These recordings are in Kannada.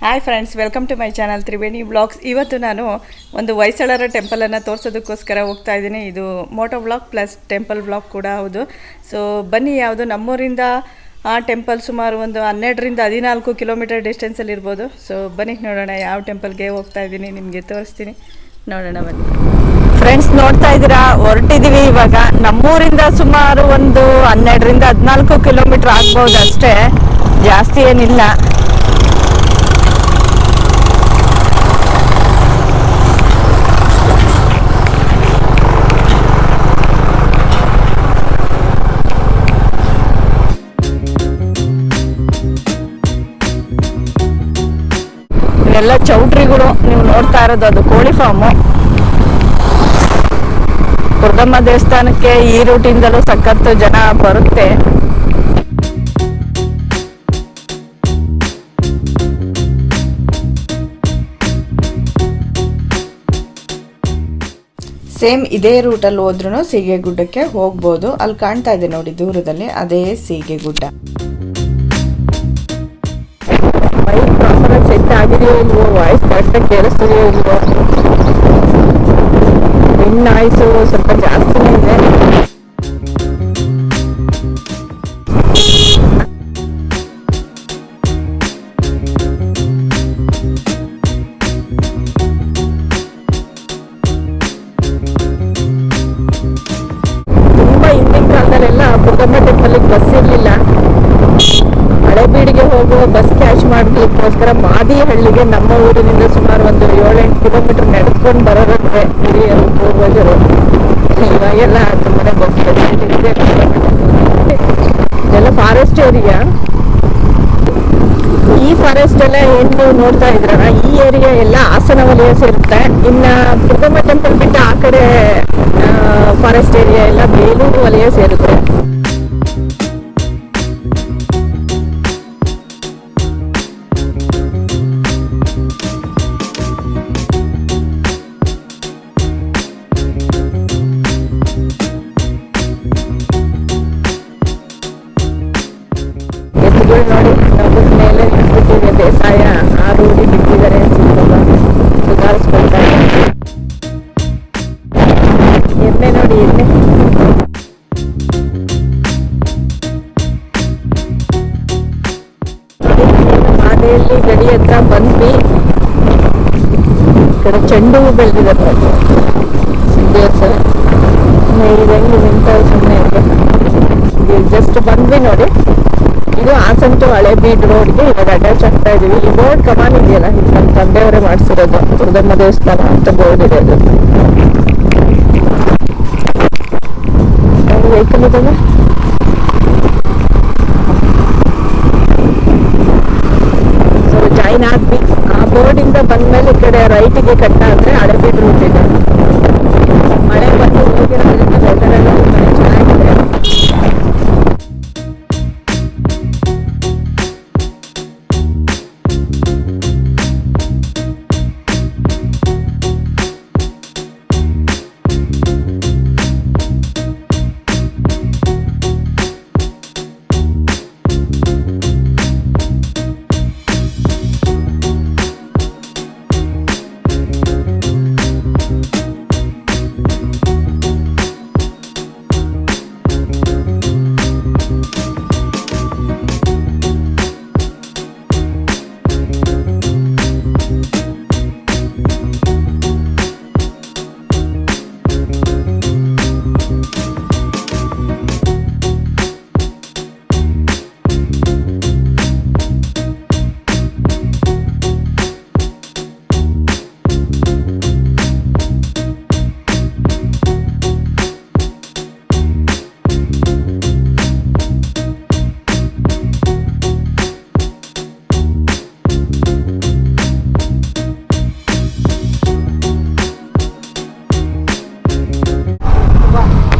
Hi friends, welcome to my channel Triveni vlogs. ಇವತ್ತು ನಾನು ಒಂದು ಹೊಯ್ಸಳರ ಟೆಂಪಲನ್ನು ತೋರಿಸೋದಕ್ಕೋಸ್ಕರ ಹೋಗ್ತಾ ಇದ್ದೀನಿ. ಇದು moto vlog plus temple vlog ಕೂಡ ಹೌದು. ಸೊ ಬನ್ನಿ, ಯಾವುದು ನಮ್ಮೂರಿಂದ ಆ ಟೆಂಪಲ್ ಸುಮಾರು ಒಂದು 12ರಿಂದ 14 ಕಿಲೋಮೀಟರ್ ಡಿಸ್ಟೆನ್ಸಲ್ಲಿ ಇರ್ಬೋದು. ಸೊ ಬನ್ನಿ ನೋಡೋಣ ಯಾವ ಟೆಂಪಲ್ಗೆ ಹೋಗ್ತಾ ಇದ್ದೀನಿ, ನಿಮಗೆ ತೋರಿಸ್ತೀನಿ, ನೋಡೋಣ ಬನ್ನಿ. ಫ್ರೆಂಡ್ಸ್, ನೋಡ್ತಾ ಇದ್ದೀರಾ, ಹೊರಟಿದ್ದೀವಿ ಇವಾಗ. ನಮ್ಮೂರಿಂದ ಸುಮಾರು ಒಂದು 12ರಿಂದ 14 ಕಿಲೋಮೀಟರ್ ಆಗ್ಬೋದು ಅಷ್ಟೇ, ಜಾಸ್ತಿ ಏನಿಲ್ಲ. ಎಲ್ಲ ಚೌಟ್ರಿಗಳು ನೀವು ನೋಡ್ತಾ ಇರೋದು, ಅದು ಕೋಳಿ ಫಾರ್ಮು. ದುರ್ಗಮ್ಮ ದೇವಸ್ಥಾನಕ್ಕೆ ಈ ರೂಟಿಂದಲೂ ಸಖತ್ತು ಜನ ಬರುತ್ತೆ. ಸೇಮ್ ಇದೇ ರೂಟಲ್ಲಿ ಹೋದ್ರೂ ಸೀಗೆಗುಡ್ಡಕ್ಕೆ ಹೋಗ್ಬೋದು. ಅಲ್ಲಿ ಕಾಣ್ತಾ ಇದೆ ನೋಡಿ ದೂರದಲ್ಲಿ, ಅದೇ ಸೀಗೆಗುಡ್ಡ. ಸೆಟ್ ಆಗಿದೆಯೋ ಇಲ್ವೋ, ವಾಯ್ಸ್ ಕರೆಕ್ಟಾಗಿ ಕೇಳಿಸ್ತಿದೆಯೋ ಇಲ್ವೋ, ಇನ್ನು ನಾಯ್ಸು ಸ್ವಲ್ಪ ಜಾಸ್ತಿನೇ ಇದೆ. ತುಂಬ ಹಿಂದಿನ ಕಾಲದಲ್ಲೆಲ್ಲ ದುರ್ಗಮ್ಮ ಟೆಂಪಲ್ಗೆ ಬಸ್ ಇರಲಿಲ್ಲ. ಹಳೆಬೀಡಿಗೆ ಹೋಗುವ ಬಸ್ ಕ್ಯಾಚ್ ಮಾಡಲಿಕ್ಕೋಸ್ಕರ ಮಾದಿಹಳ್ಳಿಗೆ ನಮ್ಮ ಊರಿನಿಂದ ಸುಮಾರು ಒಂದು 7-8 ಕಿಲೋಮೀಟರ್ ನಡೆದುಕೊಂಡು ಬರೋದಂತೆ ಹಿರಿಯರು ಪೂರ್ವಜರು. ಇವಾಗೆಲ್ಲ ತುಂಬಾನೇ ಬಸ್ ಫೆಸಿಲಿಟಿ ಇದೆ. ಇದೆಲ್ಲ ಫಾರೆಸ್ಟ್ ಏರಿಯಾ. ಈ ಫಾರೆಸ್ಟ್ ಎಲ್ಲ ಏನು ನೀವು ನೋಡ್ತಾ ಇದ್ರಲ್ಲ, ಈ ಏರಿಯಾ ಎಲ್ಲ ಹಾಸನ ವಲಯ ಸೇರುತ್ತೆ. ಇನ್ನು ದುರ್ಗಮ್ಮ ಟೆಂಪಲ್ ಬಿಟ್ಟು ಆ ಕಡೆ ಫಾರೆಸ್ಟ್ ಏರಿಯಾ ಎಲ್ಲ ಬೇಲೂರು ವಲಯ ಸೇರುತ್ತೆ. ನೋಡಿ, ನಮ್ಮ ಮೇಲೆ ನಿಂತ್ಬಿಟ್ಟಿದೆ ಬೇಸಾಯ, ಆ ರೂಢಿ ಬಿಟ್ಟಿದ್ದಾರೆ, ಸುಧಾರಿಸ್ಕೊಳ್ತಾರೆ. ಎಮ್ಮೆ ನೋಡಿ, ಎಮ್ಮೆ. ಮಾದೆಯಲ್ಲಿ ಗಡಿ ಹತ್ರ ಬಂದ್ವಿ. ಈ ಕಡೆ ಚೆಂಡು ಹೂ ಬೆಳೆದಿದ್ದಾರೆ ನೋಡಿ, ಸಿದ್ದೇಶ್ವರ. ಇದು ಹೆಂಗೆ ನಿಂತ ಸುಮ್ಮನೆ ಇದೆ. ಜಸ್ಟ್ ಬಂದ್ವಿ ನೋಡಿ. ಇದು ಹಾಸನ್ ಟು ಹಳೇಬೀಡು ರೋಡ್ಗೆ ಇವಾಗ ಅಟ್ಯಾಚ್ ಆಗ್ತಾ ಇದೀವಿ. ಈ ಬೋರ್ಡ್ ಕಮಾನ್ ಇದೆಯಲ್ಲ, ಇದು ನಮ್ಮ ತಂದೆಯವರೇ ಮಾಡಿಸಿರೋದು, ದುರ್ಗಮ್ಮ ದೇವಸ್ಥಾನ ಅಂತ ಬೋರ್ಡ್ ಇದೆ. ಅದು ವೆಹಿಕಲ್ ಇದಾವೆ. ಸೊ ಜಾಯಿನ್ ಆದ್ವಿ. ಆ ಬೋರ್ಡಿಂದ ಬಂದ್ಮೇಲೆ ಈ ಕಡೆ ರೈಟಿಗೆ ಕಟ್ಟ ಅಂದ್ರೆ ಹಳೇಬೀಡು ರೂಟ್ ಇದೆ. ಮಳೆ ಬಂದು ಹೋಗಿರೋದ್ರಿಂದ ವೆದರ್ ಎಲ್ಲ ತುಂಬಾ ಚೆನ್ನಾಗಿದೆ.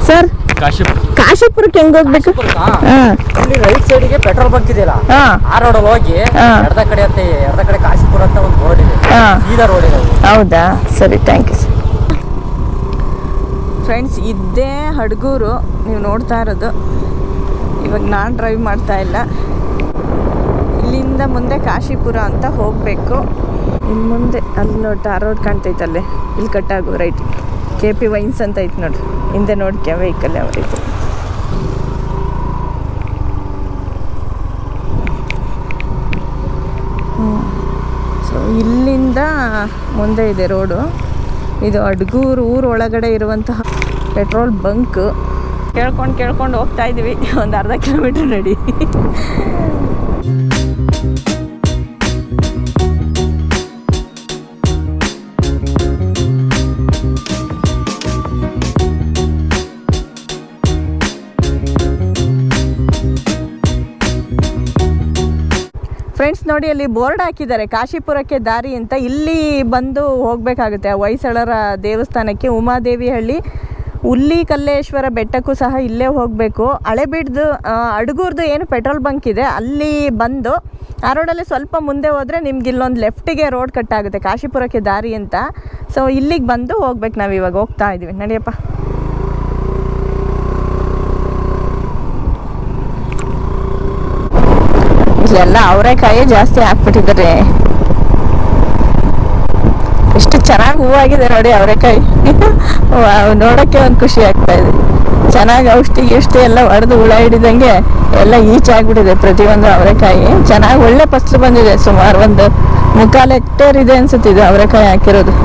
ಸರ್, ಕಾಶಿಪುರಕ್ಕೆ ಹೆಂಗ್ ಹೋಗ್ಬೇಕು? ರೈಟ್ ಸೈಡ್ಗೆ ಪೆಟ್ರೋಲ್ ಬಂಕ್ ಇದೆಯಲ್ಲ, ಆ ರೋಡಲ್ಲಿ ಹೋಗಿ ಎಡದ ಕಡೆ ಕಾಶಿಪುರ ಅಂತ ಒಂದು ಬೋರ್ಡ್ ಇದೆ, ಸೀದಾ ರೋಡ್ ಇದೆ. ಹೌದಾ, ಸರಿ, ಥ್ಯಾಂಕ್ ಯು ಸರ್. ಫ್ರೆಂಡ್ಸ್, ಇದೇ ಹಡಗೂರು ನೀವು ನೋಡ್ತಾ ಇರೋದು. ಇವಾಗ ನಾನು ಡ್ರೈವ್ ಮಾಡ್ತಾ ಇಲ್ಲ. ಇಲ್ಲಿಂದ ಮುಂದೆ ಕಾಶಿಪುರ ಅಂತ ಹೋಗಬೇಕು. ಇನ್ನು ಮುಂದೆ ಅಲ್ಲಿ ನೋಡಿ ಟಾರ್ ರೋಡ್ ಕಾಣ್ತೈತಲ್ಲೇ, ಇಲ್ಲಿ ಕಟ್ಟಾಗು ರೈಟ್. KP ವೈನ್ಸ್ ಅಂತ ಐತೆ ನೋಡಿ, ಹಿಂದೆ ನೋಡ್ಕೆ ವೆಹಿಕಲ್ ಯಾವ ರೀತಿ. ಸೊ ಇಲ್ಲಿಂದ ಮುಂದೆ ಇದೆ ರೋಡು. ಇದು ಅಡ್ಗೂರು ಊರು ಒಳಗಡೆ ಇರುವಂತಹ ಪೆಟ್ರೋಲ್ ಬಂಕ್. ಕೇಳ್ಕೊಂಡು ಹೋಗ್ತಾ ಇದ್ದೀವಿ, ಒಂದು ಅರ್ಧ ಕಿಲೋಮೀಟ್ರ್ ನಡಿ. ಫ್ರೆಂಡ್ಸ್ ನೋಡಿ, ಅಲ್ಲಿ ಬೋರ್ಡ್ ಹಾಕಿದ್ದಾರೆ ಕಾಶಿಪುರಕ್ಕೆ ದಾರಿ ಅಂತ. ಇಲ್ಲಿ ಬಂದು ಹೋಗಬೇಕಾಗುತ್ತೆ ಹೊಯ್ಸಳರ ದೇವಸ್ಥಾನಕ್ಕೆ. ಉಮಾದೇವಿಹಳ್ಳಿ ಹುಲ್ಲಿಕಲ್ಲೇಶ್ವರ ಬೆಟ್ಟಕ್ಕೂ ಸಹ ಇಲ್ಲೇ ಹೋಗಬೇಕು. ಹಳೆಬೀಡ್ದು ಅಡ್ಗೂರ್ದು ಏನು ಪೆಟ್ರೋಲ್ ಬಂಕ್ ಇದೆ ಅಲ್ಲಿ ಬಂದು ಆ ರೋಡಲ್ಲಿ ಸ್ವಲ್ಪ ಮುಂದೆ ಹೋದರೆ ನಿಮ್ಗೆ ಇಲ್ಲೊಂದು ಲೆಫ್ಟಿಗೆ ರೋಡ್ ಕಟ್ಟಾಗುತ್ತೆ ಕಾಶಿಪುರಕ್ಕೆ ದಾರಿ ಅಂತ. ಸೊ ಇಲ್ಲಿಗೆ ಬಂದು ಹೋಗ್ಬೇಕು. ನಾವು ಇವಾಗ ಹೋಗ್ತಾ ಇದ್ದೀವಿ, ನಡಿಯಪ್ಪ. ಇಲ್ಲೆಲ್ಲ ಅವರೆಕಾಯಿ ಜಾಸ್ತಿ ಹಾಕ್ಬಿಟ್ಟಿದ್ದಾರೆ. ಎಷ್ಟು ಚೆನ್ನಾಗಿ ಹೂವಾಗಿದೆ ನೋಡಿ ಅವರೆಕಾಯಿ. ನೋಡೋಕ್ಕೆ ಒಂದು ಖುಷಿ ಆಗ್ತಾ ಇದೆ. ಚೆನ್ನಾಗಿ ಔಷಧಿ ಎಲ್ಲ ಹೊಡೆದು ಹುಳ ಹಿಡಿದಂಗೆ ಎಲ್ಲ ಈಚಾಗ್ಬಿಟ್ಟಿದೆ ಪ್ರತಿಯೊಂದು ಅವರೆಕಾಯಿ. ಚೆನ್ನಾಗಿ ಒಳ್ಳೆ ಫಸಲು ಬಂದಿದೆ. ಸುಮಾರು ಒಂದು 3/4 ಹೆಕ್ಟೇರ್ ಇದೆ ಅನ್ಸುತ್ತಿದೆ ಅವರೆಕಾಯಿ ಹಾಕಿರೋದು.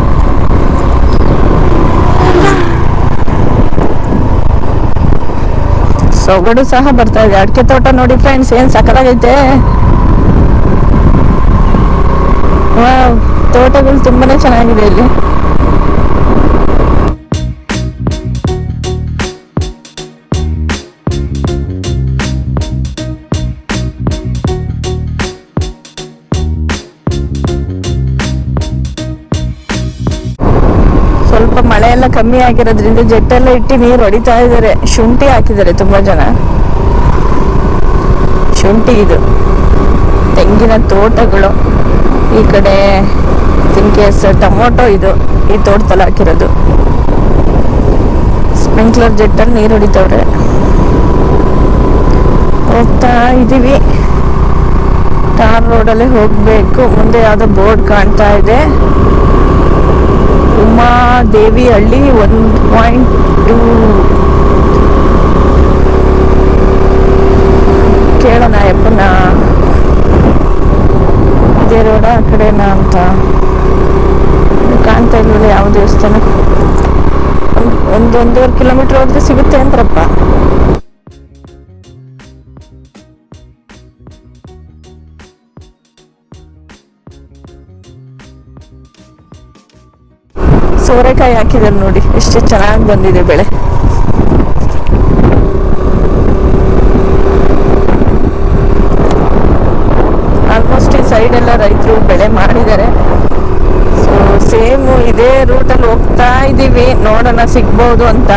ಸೊಗಡು ಸಹ ಬರ್ತಾ ಇದೆ. ಅಡಿಕೆ ತೋಟ ನೋಡಿ ಫ್ರೆಂಡ್ಸ್, ಏನು ಸಕ್ಕತ್ತಾಗೈತೆ. ವಾವ್, ತೋಟಗಳು ತುಂಬಾನೇ ಚೆನ್ನಾಗಿದೆ ಇಲ್ಲಿ. ಸ್ವಲ್ಪ ಮಳೆ ಎಲ್ಲ ಕಮ್ಮಿ ಆಗಿರೋದ್ರಿಂದ ಜೆಟ್ಟೆಲ್ಲ ಇಟ್ಟು ನೀರು ಹೊಡಿತಾ ಇದ್ದಾರೆ. ಶುಂಠಿ ಹಾಕಿದ್ದಾರೆ ತುಂಬಾ ಜನ. ಶುಂಠಿ, ಇದು ತೆಂಗಿನ ತೋಟಗಳು. ಈ ಕಡೆ ತಿನ್ಕೇಸ್ ಟೊಮೊಟೊ, ಇದು ಈ ತೋಟದಲ್ಲಿ ಹಾಕಿರೋದು. ಸ್ಪ್ರಿಂಕ್ಲರ್ ಜೆಟ್ಟಲ್ಲಿ ನೀರು ಹೊಡಿತವ್ರೆ. ಹೋಗ್ತಾ ಇದ್ದೀವಿ, ಟಾರ್ ರೋಡಲ್ಲಿ ಹೋಗಬೇಕು. ಮುಂದೆ ಯಾವುದೋ ಬೋರ್ಡ್ ಕಾಣ್ತಾ ಇದೆ, ಉಮಾದೇವಿಹಳ್ಳಿ 1.2. ಕೇಳೋಣ ಯಪ್ಪನ, ಇದೇ ರೋಡ ಆ ಕಡೆನಾ ಅಂತ ಕಾಣ್ತಾ ಇಲ್ವಲ್ಲ ಯಾವ ದೇವಸ್ಥಾನ. 1.5 ಕಿಲೋಮೀಟರ್ ಹೋದ್ರೆ ಸಿಗುತ್ತೆ ಅಂದ್ರಪ್ಪ. ಸೋರೆಕಾಯಿ ಹಾಕಿದ್ದಾರೆ ನೋಡಿ, ಎಷ್ಟು ಚೆನ್ನಾಗಿ ಬಂದಿದೆ ಬೆಳೆ. ಆಲ್ಮೋಸ್ಟ್ ಈ ಸೈಡ್ ಎಲ್ಲ ರೈತರು ಬೆಳೆ ಮಾಡಿದ್ದಾರೆ. ಸೊ ಸೇಮ್ ಇದೇ ರೂಟಲ್ಲಿ ಹೋಗ್ತಾ ಇದ್ದೀವಿ, ನೋಡೋಣ ಸಿಗ್ಬೋದು ಅಂತ.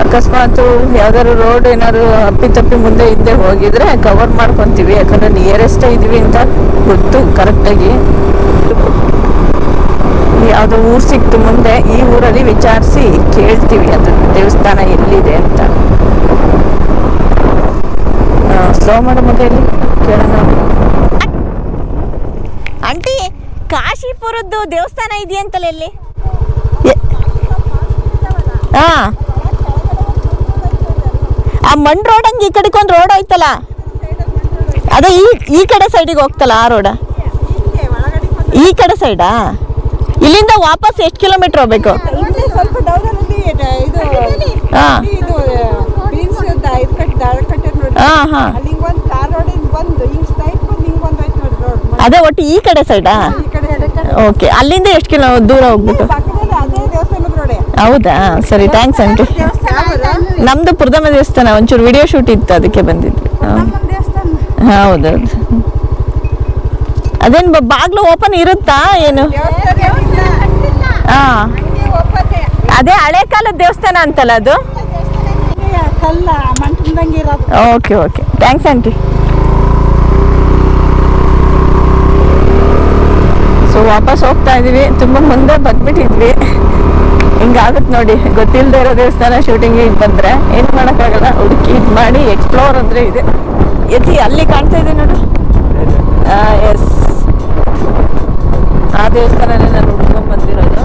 ಅಕಸ್ಮಾತ್ ಯಾವ್ದಾದ್ರು ರೋಡ್ ಏನಾದ್ರು ಅಪ್ಪಿತಪ್ಪಿ ಮುಂದೆ ಹಿಂದೆ ಹೋಗಿದ್ರೆ ಕವರ್ ಮಾಡ್ಕೊತೀವಿ, ಯಾಕಂದ್ರೆ ನಿಯರೆಸ್ಟ್ ಇದೀವಿ ಅಂತ ಗೊತ್ತು ಕರೆಕ್ಟಾಗಿ. ಯಾವುದೋ ಊರು ಸಿಕ್ತು ಮುಂದೆ, ಈ ಊರಲ್ಲಿ ವಿಚಾರಿಸಿ ಕೇಳ್ತೀವಿ ಅದು ದೇವಸ್ಥಾನ ಎಲ್ಲಿದೆ ಅಂತ. ಸ್ಲೋ ಮಾಡೋ ಮೊದಲು ಕೇಳೋಣ. ಆಂಟಿ, ಕಾಶಿಪುರದ್ದು ದೇವಸ್ಥಾನ ಇದೆಯಂತಲ್ಲ ಎಲ್ಲಿ? ಹಾ, ಆ ಮಣ್ ರೋಡ್ ಹಂಗೆ ಈ ಕಡೆಗೆ ಒಂದು ರೋಡ್ ಐತಲ್ಲ, ಅದೇ ಈ ಕಡೆ ಸೈಡಿಗೆ ಹೋಗ್ತಲ್ಲ ಆ ರೋಡ, ಈ ಕಡೆ ಸೈಡಾ? ಇಲ್ಲಿಂದ ವಾಪಸ್ ಎಷ್ಟು ಕಿಲೋಮೀಟರ್ ಹೋಗ್ಬೇಕು? ಅದೇ ಒಟ್ಟು ಈ ಕಡೆ ಸೈಡಾ? ಓಕೆ, ಅಲ್ಲಿಂದ ಎಷ್ಟು ದೂರ ಹೋಗ್ಬೇಕು? ಹೌದಾ, ಸರಿ, ಥ್ಯಾಂಕ್ಸ್ ಆಂಟಿ. ನಮ್ದು ಪುರದಮ್ಮ ದೇವಸ್ಥಾನ, ಒಂಚೂರು ವಿಡಿಯೋ ಶೂಟ್ ಇತ್ತು ಅದಕ್ಕೆ ಬಂದಿದ್ವಿ. ಹೌದೌದು. ಅದೇನು ಬಾಗ್ಲು ಓಪನ್ ಇರುತ್ತಾ ಏನು? ಹಾ, ಅದೇ ಹಳೆ ಕಾಲದ ದೇವಸ್ಥಾನ ಅಂತಲ್ಲ ಅದು? Okay okay, thanks aunty. So ವಾಪಸ್ ಹೋಗ್ತಾ ಇದೀವಿ. ತುಂಬ ಮುಂದೆ ಬಂದ್ಬಿಟ್ಟಿದ್ವಿ. ಹಿಂಗಾಗುತ್ತೆ ನೋಡಿ, ಗೊತ್ತಿಲ್ಲದೆ ಇರೋ ದೇವಸ್ಥಾನ ಶೂಟಿಂಗಿಗೆ ಬಂದರೆ ಏನು ಮಾಡೋಕ್ಕಾಗಲ್ಲ. ಹುಡುಕಿ ಇದು ಮಾಡಿ ಎಕ್ಸ್ಪ್ಲೋರ್ ಅಂದರೆ ಇದೆ. ಎತ್ತಿ ಅಲ್ಲಿ ಕಾಣ್ತಾ ಇದೆ ನೋಡು. ಎಸ್, ಆ ದೇವಸ್ಥಾನನೇ ನಾನು ಹುಡ್ಕೊಂಡ್ ಬಂದಿರೋದು.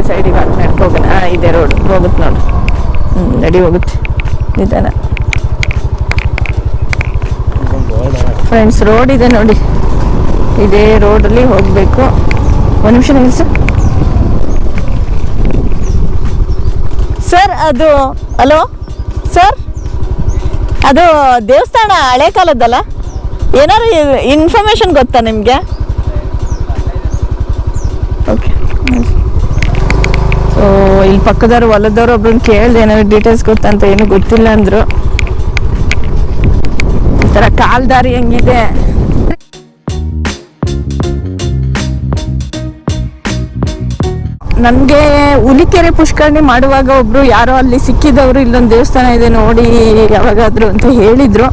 ಸೈಡಿಗೆ ನಡ್ಕೊಂಡು ಹೋಗೋಣ. ಇದೆ ರೋಡ್ ಹೋಗುತ್ತೆ ನೋಡಿ. ನಡಿ ಹೋಗುತ್ತೆ ನಿಧಾನ. ಫ್ರೆಂಡ್ಸ್, ರೋಡ್ ಇದೆ ನೋಡಿ. ಇದೇ ರೋಡಲ್ಲಿ ಹೋಗಬೇಕು. ಒಂದು ನಿಮಿಷ ನಿಲ್ಲಿಸು ಸರ್. ಅದು ಹಲೋ ಸರ್, ಅದು ದೇವಸ್ಥಾನ ಹಳೆ ಕಾಲದ್ದಲ್ಲ? ಏನಾದ್ರು ಇನ್ಫಾರ್ಮೇಶನ್ ಗೊತ್ತಾ ನಿಮಗೆ? ಓಕೆ. ಸೊ ಇಲ್ಲಿ ಪಕ್ಕದವ್ರು ಹೊಲದವ್ರು ಒಬ್ರನ್ನ ಕೇಳಿದೆ, ಏನಾದ್ರು ಡೀಟೇಲ್ಸ್ ಗೊತ್ತಂತ. ಏನು ಗೊತ್ತಿಲ್ಲ ಅಂದರು. ಈ ಥರ ಕಾಲ್ದಾರಿ ಹೆಂಗಿದೆ. ನನಗೆ ಹುಲಿಕೆರೆ ಪುಷ್ಕರಣಿ ಮಾಡುವಾಗ ಒಬ್ರು ಯಾರೋ ಅಲ್ಲಿ ಸಿಕ್ಕಿದವರು ಇಲ್ಲೊಂದು ದೇವಸ್ಥಾನ ಇದೆ ನೋಡಿ ಯಾವಾಗಾದ್ರು ಅಂತ ಹೇಳಿದ್ರು.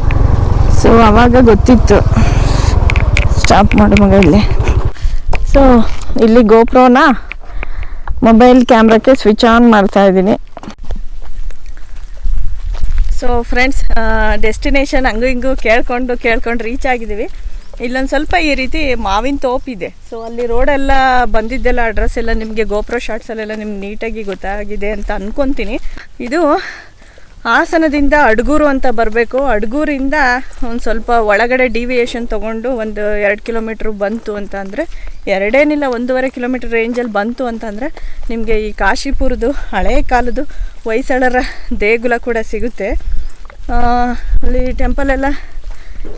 ಸೊ ಅವಾಗ ಗೊತ್ತಿತ್ತು. ಸ್ಟಾಪ್ ಮಾಡು ಮಗ ಇಲ್ಲಿ. ಸೊ ಇಲ್ಲಿ ಗೋಪ್ರೋನ ಮೊಬೈಲ್ ಕ್ಯಾಮ್ರಾಕ್ಕೆ ಸ್ವಿಚ್ ಆನ್ ಮಾಡ್ತಾ ಇದ್ದೀನಿ. ಸೊ ಫ್ರೆಂಡ್ಸ್, ಡೆಸ್ಟಿನೇಷನ್ ಹಂಗೂ ಹಿಂಗೂ ಕೇಳ್ಕೊಂಡು ರೀಚ್ ಆಗಿದ್ದೀವಿ. ಇಲ್ಲೊಂದು ಸ್ವಲ್ಪ ಈ ರೀತಿ ಮಾವಿನ ತೋಪಿದೆ. ಸೊ ಅಲ್ಲಿ ರೋಡೆಲ್ಲ ಬಂದಿದ್ದೆಲ್ಲ ಅಡ್ರೆಸ್ ಎಲ್ಲ ನಿಮಗೆ ಗೋಪ್ರೋ ಶಾರ್ಟ್ಸಲ್ಲೆಲ್ಲ ನಿಮ್ಗೆ ನೀಟಾಗಿ ಗೊತ್ತಾಗಿದೆ ಅಂತ ಅಂದ್ಕೊತೀನಿ. ಇದು ಹಾಸನದಿಂದ ಅಡ್ಗೂರು ಅಂತ ಬರಬೇಕು. ಅಡ್ಗೂರಿಂದ ಒಂದು ಸ್ವಲ್ಪ ಒಳಗಡೆ ಡಿವಿಯೇಷನ್ ತೊಗೊಂಡು ಒಂದು 2 ಕಿಲೋಮೀಟ್ರ್ ಬಂತು ಅಂತ ಅಂದರೆ, 2 1.5 ಕಿಲೋಮೀಟ್ರ್ ರೇಂಜಲ್ಲಿ ಬಂತು ಅಂತಂದರೆ ನಿಮಗೆ ಈ ಕಾಶಿಪುರದ್ದು ಹಳೇ ಕಾಲದ್ದು ಹೊಯ್ಸಳರ ದೇಗುಲ ಕೂಡ ಸಿಗುತ್ತೆ. ಅಲ್ಲಿ ಟೆಂಪಲೆಲ್ಲ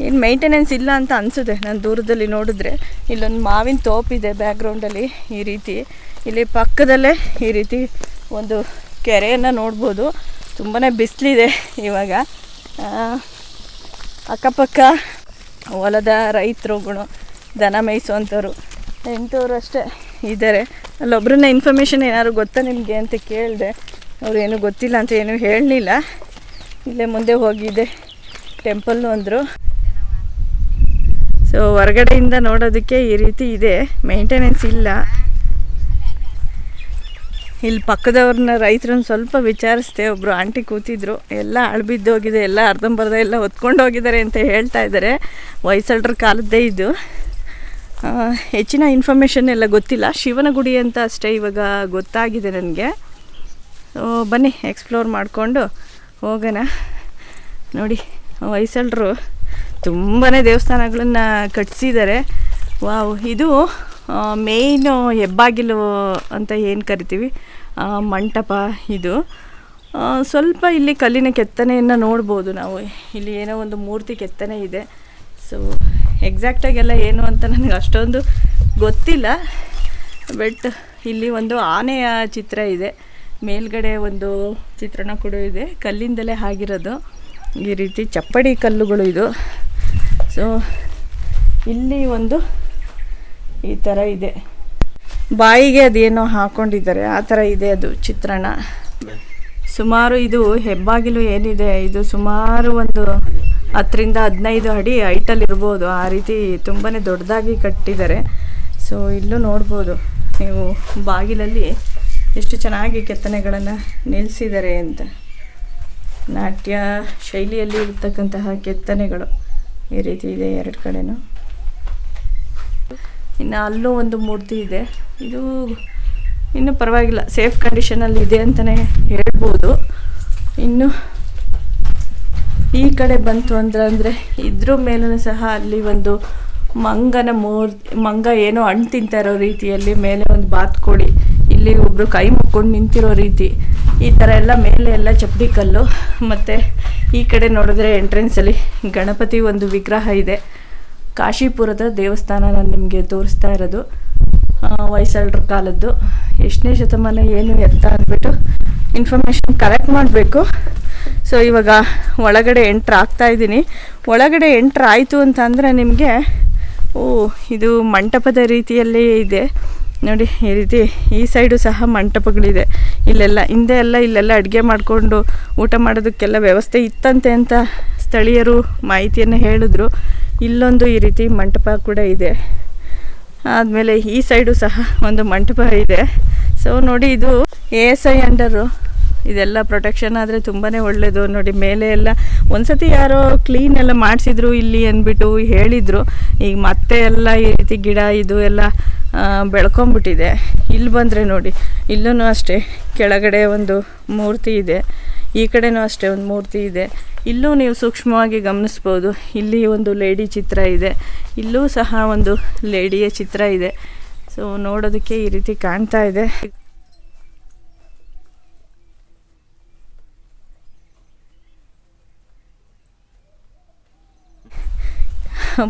ಏನು ಮೇಂಟೆನೆನ್ಸ್ ಇಲ್ಲ ಅಂತ ಅನಿಸುತ್ತೆ ನಾನು ದೂರದಲ್ಲಿ ನೋಡಿದ್ರೆ. ಇಲ್ಲೊಂದು ಮಾವಿನ ತೋಪಿದೆ ಬ್ಯಾಕ್ಗ್ರೌಂಡಲ್ಲಿ ಈ ರೀತಿ. ಇಲ್ಲಿ ಪಕ್ಕದಲ್ಲೇ ಈ ರೀತಿ ಒಂದು ಕೆರೆಯನ್ನು ನೋಡ್ಬೋದು. ತುಂಬಾ ಬಿಸಿಲಿದೆ ಇವಾಗ. ಅಕ್ಕಪಕ್ಕ ಹೊಲದ ರೈತರುಗಳು, ದನ ಮೇಯಿಸುವಂಥವ್ರು, ಇಂಥವ್ರು ಅಷ್ಟೇ ಇದ್ದಾರೆ. ಅಲ್ಲೊಬ್ರನ್ನ ಇನ್ಫಾರ್ಮೇಷನ್ ಏನಾದ್ರು ಗೊತ್ತಾ ನಿಮಗೆ ಅಂತ ಕೇಳಿದೆ. ಅವ್ರು ಏನೂ ಗೊತ್ತಿಲ್ಲ ಅಂತ ಏನೂ ಹೇಳಲಿಲ್ಲ. ಇಲ್ಲೇ ಮುಂದೆ ಹೋಗಿದೆ ಟೆಂಪಲ್ಲು ಅಂದರು. ಸೊ ಹೊರಗಡೆಯಿಂದ ನೋಡೋದಕ್ಕೆ ಈ ರೀತಿ ಇದೆ, ಮೇಂಟೆನೆನ್ಸ್ ಇಲ್ಲ. ಇಲ್ಲಿ ಪಕ್ಕದವ್ರನ್ನ ರೈತರನ್ನ ಸ್ವಲ್ಪ ವಿಚಾರಿಸ್ದೆ. ಒಬ್ಬರು ಆಂಟಿ ಕೂತಿದ್ರು. ಎಲ್ಲ ಅಳ್ಬಿದ್ದೋಗಿದೆ, ಎಲ್ಲ ಅರ್ಧಂಬರ್ಧ ಎಲ್ಲ ಹೊತ್ಕೊಂಡು ಹೋಗಿದ್ದಾರೆ ಅಂತ ಹೇಳ್ತಾ ಇದ್ದಾರೆ. ಹೊಯ್ಸಳರ ಕಾಲದ್ದೇ ಇದು. ಹೆಚ್ಚಿನ ಇನ್ಫಾರ್ಮೇಷನ್ ಎಲ್ಲ ಗೊತ್ತಿಲ್ಲ. ಶಿವನ ಗುಡಿ ಅಂತ ಅಷ್ಟೇ ಇವಾಗ ಗೊತ್ತಾಗಿದೆ ನನಗೆ. ಬನ್ನಿ ಎಕ್ಸ್ಪ್ಲೋರ್ ಮಾಡಿಕೊಂಡು ಹೋಗೋಣ. ನೋಡಿ, ಹೊಯ್ಸಳರು ತುಂಬಾ ದೇವಸ್ಥಾನಗಳನ್ನು ಕಟ್ಟಿಸಿದ್ದಾರೆ. ವಾವ್, ಇದು ಮೇಯ್ನು ಹೆಬ್ಬಾಗಿಲು ಅಂತ ಏನು ಕರಿತೀವಿ, ಮಂಟಪ ಇದು. ಸ್ವಲ್ಪ ಇಲ್ಲಿ ಕಲ್ಲಿನ ಕೆತ್ತನೆಯನ್ನು ನೋಡ್ಬೋದು ನಾವು. ಇಲ್ಲಿ ಏನೋ ಒಂದು ಮೂರ್ತಿ ಕೆತ್ತನೆ ಇದೆ. ಸೊ ಎಕ್ಸಾಕ್ಟಾಗೆಲ್ಲ ಏನು ಅಂತ ನನಗೆ ಅಷ್ಟೊಂದು ಗೊತ್ತಿಲ್ಲ. ಬಟ್ ಇಲ್ಲಿ ಒಂದು ಆನೆಯ ಚಿತ್ರ ಇದೆ, ಮೇಲ್ಗಡೆ ಒಂದು ಚಿತ್ರಣ ಕೂಡ ಇದೆ, ಕಲ್ಲಿಂದಲೇ ಆಗಿರೋದು. ಈ ರೀತಿ ಚಪ್ಪಡಿ ಕಲ್ಲುಗಳು ಇದು. ಸೊ ಇಲ್ಲಿ ಒಂದು ಈ ಥರ ಇದೆ, ಬಾಯಿಗೆ ಅದೇನೋ ಹಾಕ್ಕೊಂಡಿದ್ದಾರೆ, ಆ ಥರ ಇದೆ ಅದು ಚಿತ್ರಣ. ಸುಮಾರು ಇದು ಹೆಬ್ಬಾಗಿಲು ಏನಿದೆ, ಇದು ಸುಮಾರು ಒಂದು 10 to 15 ಅಡಿ ಹೈಟಲ್ಲಿ ಇರ್ಬೋದು. ಆ ರೀತಿ ತುಂಬಾ ದೊಡ್ಡದಾಗಿ ಕಟ್ಟಿದ್ದಾರೆ. ಸೊ ಇಲ್ಲೂ ನೋಡ್ಬೋದು ನೀವು ಬಾಗಿಲಲ್ಲಿ ಎಷ್ಟು ಚೆನ್ನಾಗಿ ಕೆತ್ತನೆಗಳನ್ನು ನಿಲ್ಲಿಸಿದ್ದಾರೆ ಅಂತ. ನಾಟ್ಯ ಶೈಲಿಯಲ್ಲಿ ಇರ್ತಕ್ಕಂತಹ ಕೆತ್ತನೆಗಳು ಈ ರೀತಿ ಇದೆ 2 ಕಡೆನೂ. ಇನ್ನು ಅಲ್ಲೂ ಒಂದು ಮೂರ್ತಿ ಇದೆ. ಇದು ಇನ್ನೂ ಪರವಾಗಿಲ್ಲ, ಸೇಫ್ ಕಂಡೀಷನಲ್ಲಿ ಇದೆ ಅಂತಲೇ ಹೇಳ್ಬೋದು. ಇನ್ನು ಈ ಕಡೆ ಬಂತು ಅಂದರೆ ಇದ್ರ ಮೇಲೂ ಸಹ ಅಲ್ಲಿ ಒಂದು ಮಂಗನ ಮಂಗ ಏನೋ ಹಣ್ಣು ತಿಂತಾ ಇರೋ ರೀತಿಯಲ್ಲಿ ಮೇಲೆ ಒಂದು ಬಾತುಕೋಳಿ, ಇಲ್ಲಿ ಒಬ್ಬರು ಕೈ ಮುಕ್ಕೊಂಡು ನಿಂತಿರೋ ರೀತಿ, ಈ ಥರ ಎಲ್ಲ ಮೇಲೆ ಎಲ್ಲ ಚಪ್ಪಡಿ ಕಲ್ಲು. ಮತ್ತು ಈ ಕಡೆ ನೋಡಿದ್ರೆ ಎಂಟ್ರೆನ್ಸಲ್ಲಿ ಗಣಪತಿ ಒಂದು ವಿಗ್ರಹ ಇದೆ. ಕಾಶಿಪುರದ ದೇವಸ್ಥಾನ ನಾನು ನಿಮಗೆ ತೋರಿಸ್ತಾ ಇರೋದು. ಹೊಯ್ಸಳರ ಕಾಲದ್ದು. ಎಷ್ಟನೇ ಶತಮಾನ ಏನು ಎತ್ತ ಅಂದ್ಬಿಟ್ಟು ಇನ್ಫಾರ್ಮೇಷನ್ ಕಲೆಕ್ಟ್ ಮಾಡಬೇಕು. ಸೊ ಇವಾಗ ಒಳಗಡೆ ಎಂಟ್ರ್ ಆಗ್ತಾ ಇದ್ದೀನಿ. ಒಳಗಡೆ ಎಂಟ್ರ್ ಆಯಿತು ಅಂತ ಅಂದರೆ ನಿಮಗೆ ಇದು ಮಂಟಪದ ರೀತಿಯಲ್ಲಿ ಇದೆ ನೋಡಿ. ಈ ರೀತಿ ಈ ಸೈಡು ಸಹ ಮಂಟಪಗಳಿದೆ. ಇಲ್ಲೆಲ್ಲ ಹಿಂದೆ ಎಲ್ಲ ಇಲ್ಲೆಲ್ಲ ಅಡುಗೆ ಮಾಡಿಕೊಂಡು ಊಟ ಮಾಡೋದಕ್ಕೆಲ್ಲ ವ್ಯವಸ್ಥೆ ಇತ್ತಂತೆ ಅಂತ ಸ್ಥಳೀಯರು ಮಾಹಿತಿಯನ್ನು ಹೇಳಿದ್ರು. ಇಲ್ಲೊಂದು ಈ ರೀತಿ ಮಂಟಪ ಕೂಡ ಇದೆ. ಆದಮೇಲೆ ಈ ಸೈಡು ಸಹ ಒಂದು ಮಂಟಪ ಇದೆ. ಸೊ ನೋಡಿ, ಇದು ASI ಅಂಡರು, ಇದೆಲ್ಲ ಪ್ರೊಟೆಕ್ಷನ್ ಆದರೆ ತುಂಬಾ ಒಳ್ಳೆಯದು. ನೋಡಿ ಮೇಲೆ ಎಲ್ಲ ಒಂದ್ಸತಿ ಯಾರೋ ಕ್ಲೀನ್ ಎಲ್ಲ ಮಾಡಿಸಿದ್ರು ಇಲ್ಲಿ ಅಂದ್ಬಿಟ್ಟು ಹೇಳಿದರು. ಈಗ ಮತ್ತೆ ಎಲ್ಲ ಈ ರೀತಿ ಗಿಡ ಇದು ಎಲ್ಲ ಬೆಳ್ಕೊಂಬಿಟ್ಟಿದೆ. ಇಲ್ಲಿ ಬಂದರೆ ನೋಡಿ, ಇಲ್ಲೂ ಅಷ್ಟೇ ಕೆಳಗಡೆ ಒಂದು ಮೂರ್ತಿ ಇದೆ, ಈ ಕಡೆನೂ ಅಷ್ಟೇ ಒಂದು ಮೂರ್ತಿ ಇದೆ. ಇಲ್ಲೂ ನೀವು ಸೂಕ್ಷ್ಮವಾಗಿ ಗಮನಿಸ್ಬೋದು, ಇಲ್ಲಿ ಒಂದು ಲೇಡಿ ಚಿತ್ರ ಇದೆ, ಇಲ್ಲೂ ಸಹ ಒಂದು ಲೇಡಿಯ ಚಿತ್ರ ಇದೆ. ಸೊ ನೋಡೋದಕ್ಕೆ ಈ ರೀತಿ ಕಾಣ್ತಾ ಇದೆ.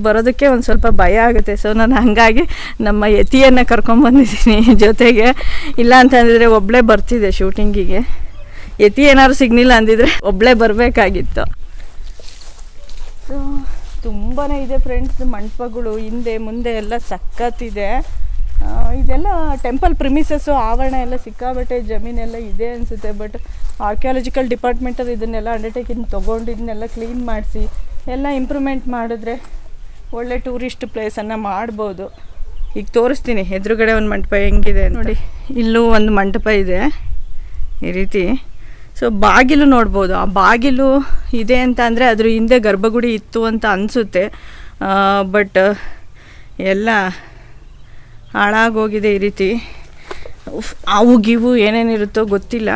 ಬರೋದಕ್ಕೆ ಒಂದು ಸ್ವಲ್ಪ ಭಯ ಆಗುತ್ತೆ. ಸೊ ನಾನು ಹಾಗಾಗಿ ನಮ್ಮ ಯತಿಯನ್ನು ಕರ್ಕೊಂಬಂದಿದ್ದೀನಿ ಜೊತೆಗೆ. ಇಲ್ಲ ಅಂತಂದಿದ್ರೆ ಒಬ್ಬಳೇ ಬರ್ತಿದ್ದೆ ಶೂಟಿಂಗಿಗೆ. ಯತಿ ಏನಾದ್ರು ಸಿಗ್ನಿಲ್ಲ ಅಂದಿದ್ರೆ ಒಬ್ಬಳೇ ಬರಬೇಕಾಗಿತ್ತು. ಸೊ ತುಂಬಾ ಇದೆ ಫ್ರೆಂಡ್ಸ್ ಮಂಟಪಗಳು, ಹಿಂದೆ ಮುಂದೆ ಎಲ್ಲ ಸಖತ್ತಿದೆ. ಇದೆಲ್ಲ ಟೆಂಪಲ್ ಪ್ರಿಮಿಸಸ್ಸು, ಆವರಣ ಎಲ್ಲ ಸಿಕ್ಕಾಬಟ್ಟೆ ಜಮೀನೆಲ್ಲ ಇದೆ ಅನಿಸುತ್ತೆ. ಬಟ್ ಆರ್ಕಿಯಾಲಜಿಕಲ್ ಡಿಪಾರ್ಟ್ಮೆಂಟಲ್ಲಿ ಇದನ್ನೆಲ್ಲ ಅಂಡರ್ಟೇಕಿಂಗ್ ತೊಗೊಂಡು ಇದನ್ನೆಲ್ಲ ಕ್ಲೀನ್ ಮಾಡಿಸಿ ಎಲ್ಲ ಇಂಪ್ರೂವ್ಮೆಂಟ್ ಮಾಡಿದ್ರೆ ಒಳ್ಳೆ ಟೂರಿಸ್ಟ್ ಪ್ಲೇಸನ್ನು ಮಾಡ್ಬೋದು. ಈಗ ತೋರಿಸ್ತೀನಿ ಎದುರುಗಡೆ ಒಂದು ಮಂಟಪ ಹೆಂಗಿದೆ ನೋಡಿ. ಇಲ್ಲೂ ಒಂದು ಮಂಟಪ ಇದೆ ಈ ರೀತಿ. ಸೊ ಬಾಗಿಲು ನೋಡ್ಬೋದು, ಆ ಬಾಗಿಲು ಇದೆ ಅಂತ ಅಂದರೆ ಅದ್ರ ಹಿಂದೆ ಗರ್ಭಗುಡಿ ಇತ್ತು ಅಂತ ಅನಿಸುತ್ತೆ. ಬಟ್ ಎಲ್ಲ ಹಾಳಾಗೋಗಿದೆ ಈ ರೀತಿ. ಅವು ಗಿವು ಏನೇನಿರುತ್ತೋ ಗೊತ್ತಿಲ್ಲ.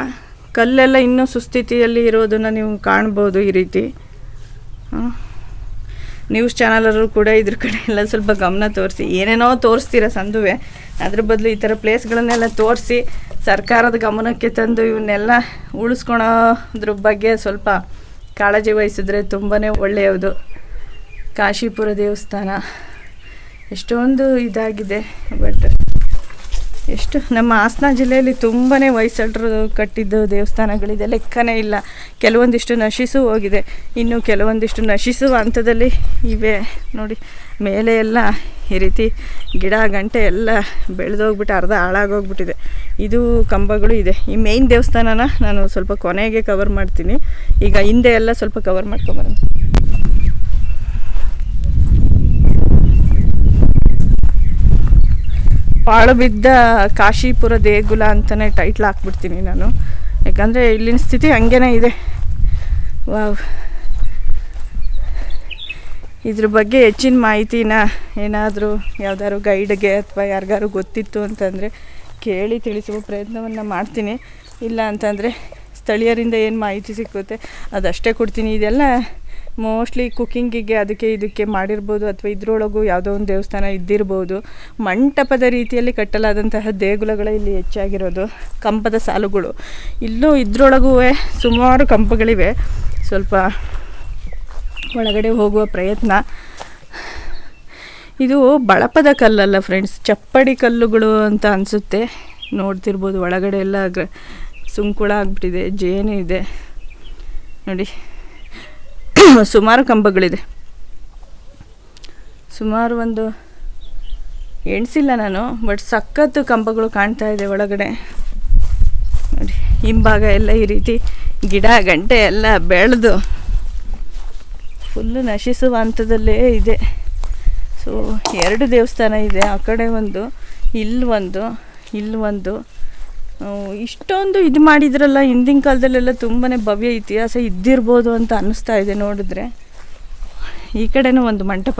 ಕಲ್ಲೆಲ್ಲ ಇನ್ನೂ ಸುಸ್ಥಿತಿಯಲ್ಲಿ ಇರೋದನ್ನು ನೀವು ಕಾಣ್ಬೋದು ಈ ರೀತಿ. ನ್ಯೂಸ್ ಚಾನಲರು ಕೂಡ ಇದ್ರ ಕಡೆ ಎಲ್ಲ ಸ್ವಲ್ಪ ಗಮನ ತೋರಿಸಿ. ಏನೇನೋ ತೋರಿಸ್ತೀರ ಸಂದುವೆ, ಅದ್ರ ಬದಲು ಈ ಥರ ಪ್ಲೇಸ್ಗಳನ್ನೆಲ್ಲ ತೋರಿಸಿ ಸರ್ಕಾರದ ಗಮನಕ್ಕೆ ತಂದು ಇವನ್ನೆಲ್ಲ ಉಳಿಸ್ಕೊಳೋದ್ರ ಬಗ್ಗೆ ಸ್ವಲ್ಪ ಕಾಳಜಿ ವಹಿಸಿದ್ರೆ ತುಂಬಾ ಒಳ್ಳೆಯದು. ಕಾಶೀಪುರ ದೇವಸ್ಥಾನ ಎಷ್ಟೊಂದು ಇದಾಗಿದೆ. ಬಟ್ ಎಷ್ಟು ನಮ್ಮ ಹಾಸನ ಜಿಲ್ಲೆಯಲ್ಲಿ ತುಂಬಾ ಹೊಯ್ಸಳರು ಕಟ್ಟಿದ್ದು ದೇವಸ್ಥಾನಗಳಿದೆ, ಲೆಕ್ಕನೇ ಇಲ್ಲ. ಕೆಲವೊಂದಿಷ್ಟು ನಶಿಸು ಹೋಗಿದೆ, ಇನ್ನು ಕೆಲವೊಂದಿಷ್ಟು ನಶಿಸುವ ಹಂತದಲ್ಲಿ ಇವೆ ನೋಡಿ. ಮೇಲೆ ಎಲ್ಲ ಈ ರೀತಿ ಗಿಡ ಗಂಟೆ ಎಲ್ಲ ಬೆಳೆದೋಗ್ಬಿಟ್ಟು ಅರ್ಧ ಹಾಳಾಗೋಗ್ಬಿಟ್ಟಿದೆ. ಇದು ಕಂಬಗಳು ಇದೆ. ಈ ಮೇಯ್ನ್ ದೇವಸ್ಥಾನನ ನಾನು ಸ್ವಲ್ಪ ಕೊನೆಗೆ ಕವರ್ ಮಾಡ್ತೀನಿ. ಈಗ ಹಿಂದೆ ಎಲ್ಲ ಸ್ವಲ್ಪ ಕವರ್ ಮಾಡ್ಕೊಂಬರೋಣ. ಪಾಳು ಬಿದ್ದ ಕಾಶೀಪುರ ದೇಗುಲ ಅಂತಲೇ ಟೈಟ್ಲ್ ಹಾಕ್ಬಿಡ್ತೀನಿ ನಾನು, ಯಾಕಂದರೆ ಇಲ್ಲಿನ ಸ್ಥಿತಿ ಹಂಗೇ ಇದೆ. ವಾವ್, ಇದ್ರ ಬಗ್ಗೆ ಹೆಚ್ಚಿನ ಮಾಹಿತಿನ ಏನಾದರೂ ಯಾವ್ದಾದ್ರು ಗೈಡ್ಗೆ ಅಥವಾ ಯಾರಿಗಾರು ಗೊತ್ತಿತ್ತು ಅಂತಂದರೆ ಕೇಳಿ ತಿಳಿಸುವ ಪ್ರಯತ್ನವನ್ನು ಮಾಡ್ತೀನಿ. ಇಲ್ಲ ಅಂತಂದರೆ ಸ್ಥಳೀಯರಿಂದ ಏನು ಮಾಹಿತಿ ಸಿಕ್ಕುತ್ತೆ ಅದಷ್ಟೇ ಕೊಡ್ತೀನಿ. ಇದೆಲ್ಲ ಮೋಸ್ಟ್ಲಿ ಕುಕ್ಕಿಂಗಿಗೆ ಅದಕ್ಕೆ ಇದಕ್ಕೆ ಮಾಡಿರ್ಬೋದು, ಅಥವಾ ಇದ್ರೊಳಗೂ ಯಾವುದೋ ಒಂದು ದೇವಸ್ಥಾನ ಇದ್ದಿರ್ಬೋದು. ಮಂಟಪದ ರೀತಿಯಲ್ಲಿ ಕಟ್ಟಲಾದಂತಹ ದೇಗುಲಗಳು ಇಲ್ಲಿ ಹೆಚ್ಚಾಗಿರೋದು, ಕಂಬದ ಸಾಲುಗಳು. ಇಲ್ಲೂ ಇದ್ರೊಳಗೂ ಸುಮಾರು ಕಂಬಗಳಿವೆ. ಸ್ವಲ್ಪ ಒಳಗಡೆ ಹೋಗುವ ಪ್ರಯತ್ನ. ಇದು ಬಳಪದ ಕಲ್ಲಲ್ಲ ಫ್ರೆಂಡ್ಸ್, ಚಪ್ಪಡಿ ಕಲ್ಲುಗಳು ಅಂತ ಅನಿಸುತ್ತೆ. ನೋಡ್ತಿರ್ಬೋದು ಒಳಗಡೆ ಎಲ್ಲ ಸುಂಕುಳ ಆಗಿಬಿಟ್ಟಿದೆ, ಜೇನು ಇದೆ ನೋಡಿ. ಸುಮಾರು ಕಂಬಗಳಿದೆ, ಸುಮಾರು ಒಂದು ಎಣಿಸಿಲ್ಲ ನಾನು, ಬಟ್ ಸಖತ್ತು ಕಂಬಗಳು ಕಾಣ್ತಾ ಇದೆ ಒಳಗಡೆ ನೋಡಿ. ಹಿಂಭಾಗ ಎಲ್ಲ ಈ ರೀತಿ ಗಿಡ ಗಂಟೆ ಎಲ್ಲ ಬೆಳೆದು ಫುಲ್ಲು ನಶಿಸುವ ಹಂತದಲ್ಲೇ ಇದೆ. ಸೊ 2 ದೇವಸ್ಥಾನ ಇದೆ, ಆ ಕಡೆ ಒಂದು, ಇಲ್ಲೊಂದು. ಇಷ್ಟೊಂದು ಇದು ಮಾಡಿದ್ರಲ್ಲ, ಹಿಂದಿನ ಕಾಲದಲ್ಲೆಲ್ಲ ತುಂಬಾ ಭವ್ಯ ಇತಿಹಾಸ ಇದ್ದಿರ್ಬೋದು ಅಂತ ಅನ್ನಿಸ್ತಾ ಇದೆ ನೋಡಿದ್ರೆ. ಈ ಕಡೆನೂ ಒಂದು ಮಂಟಪ.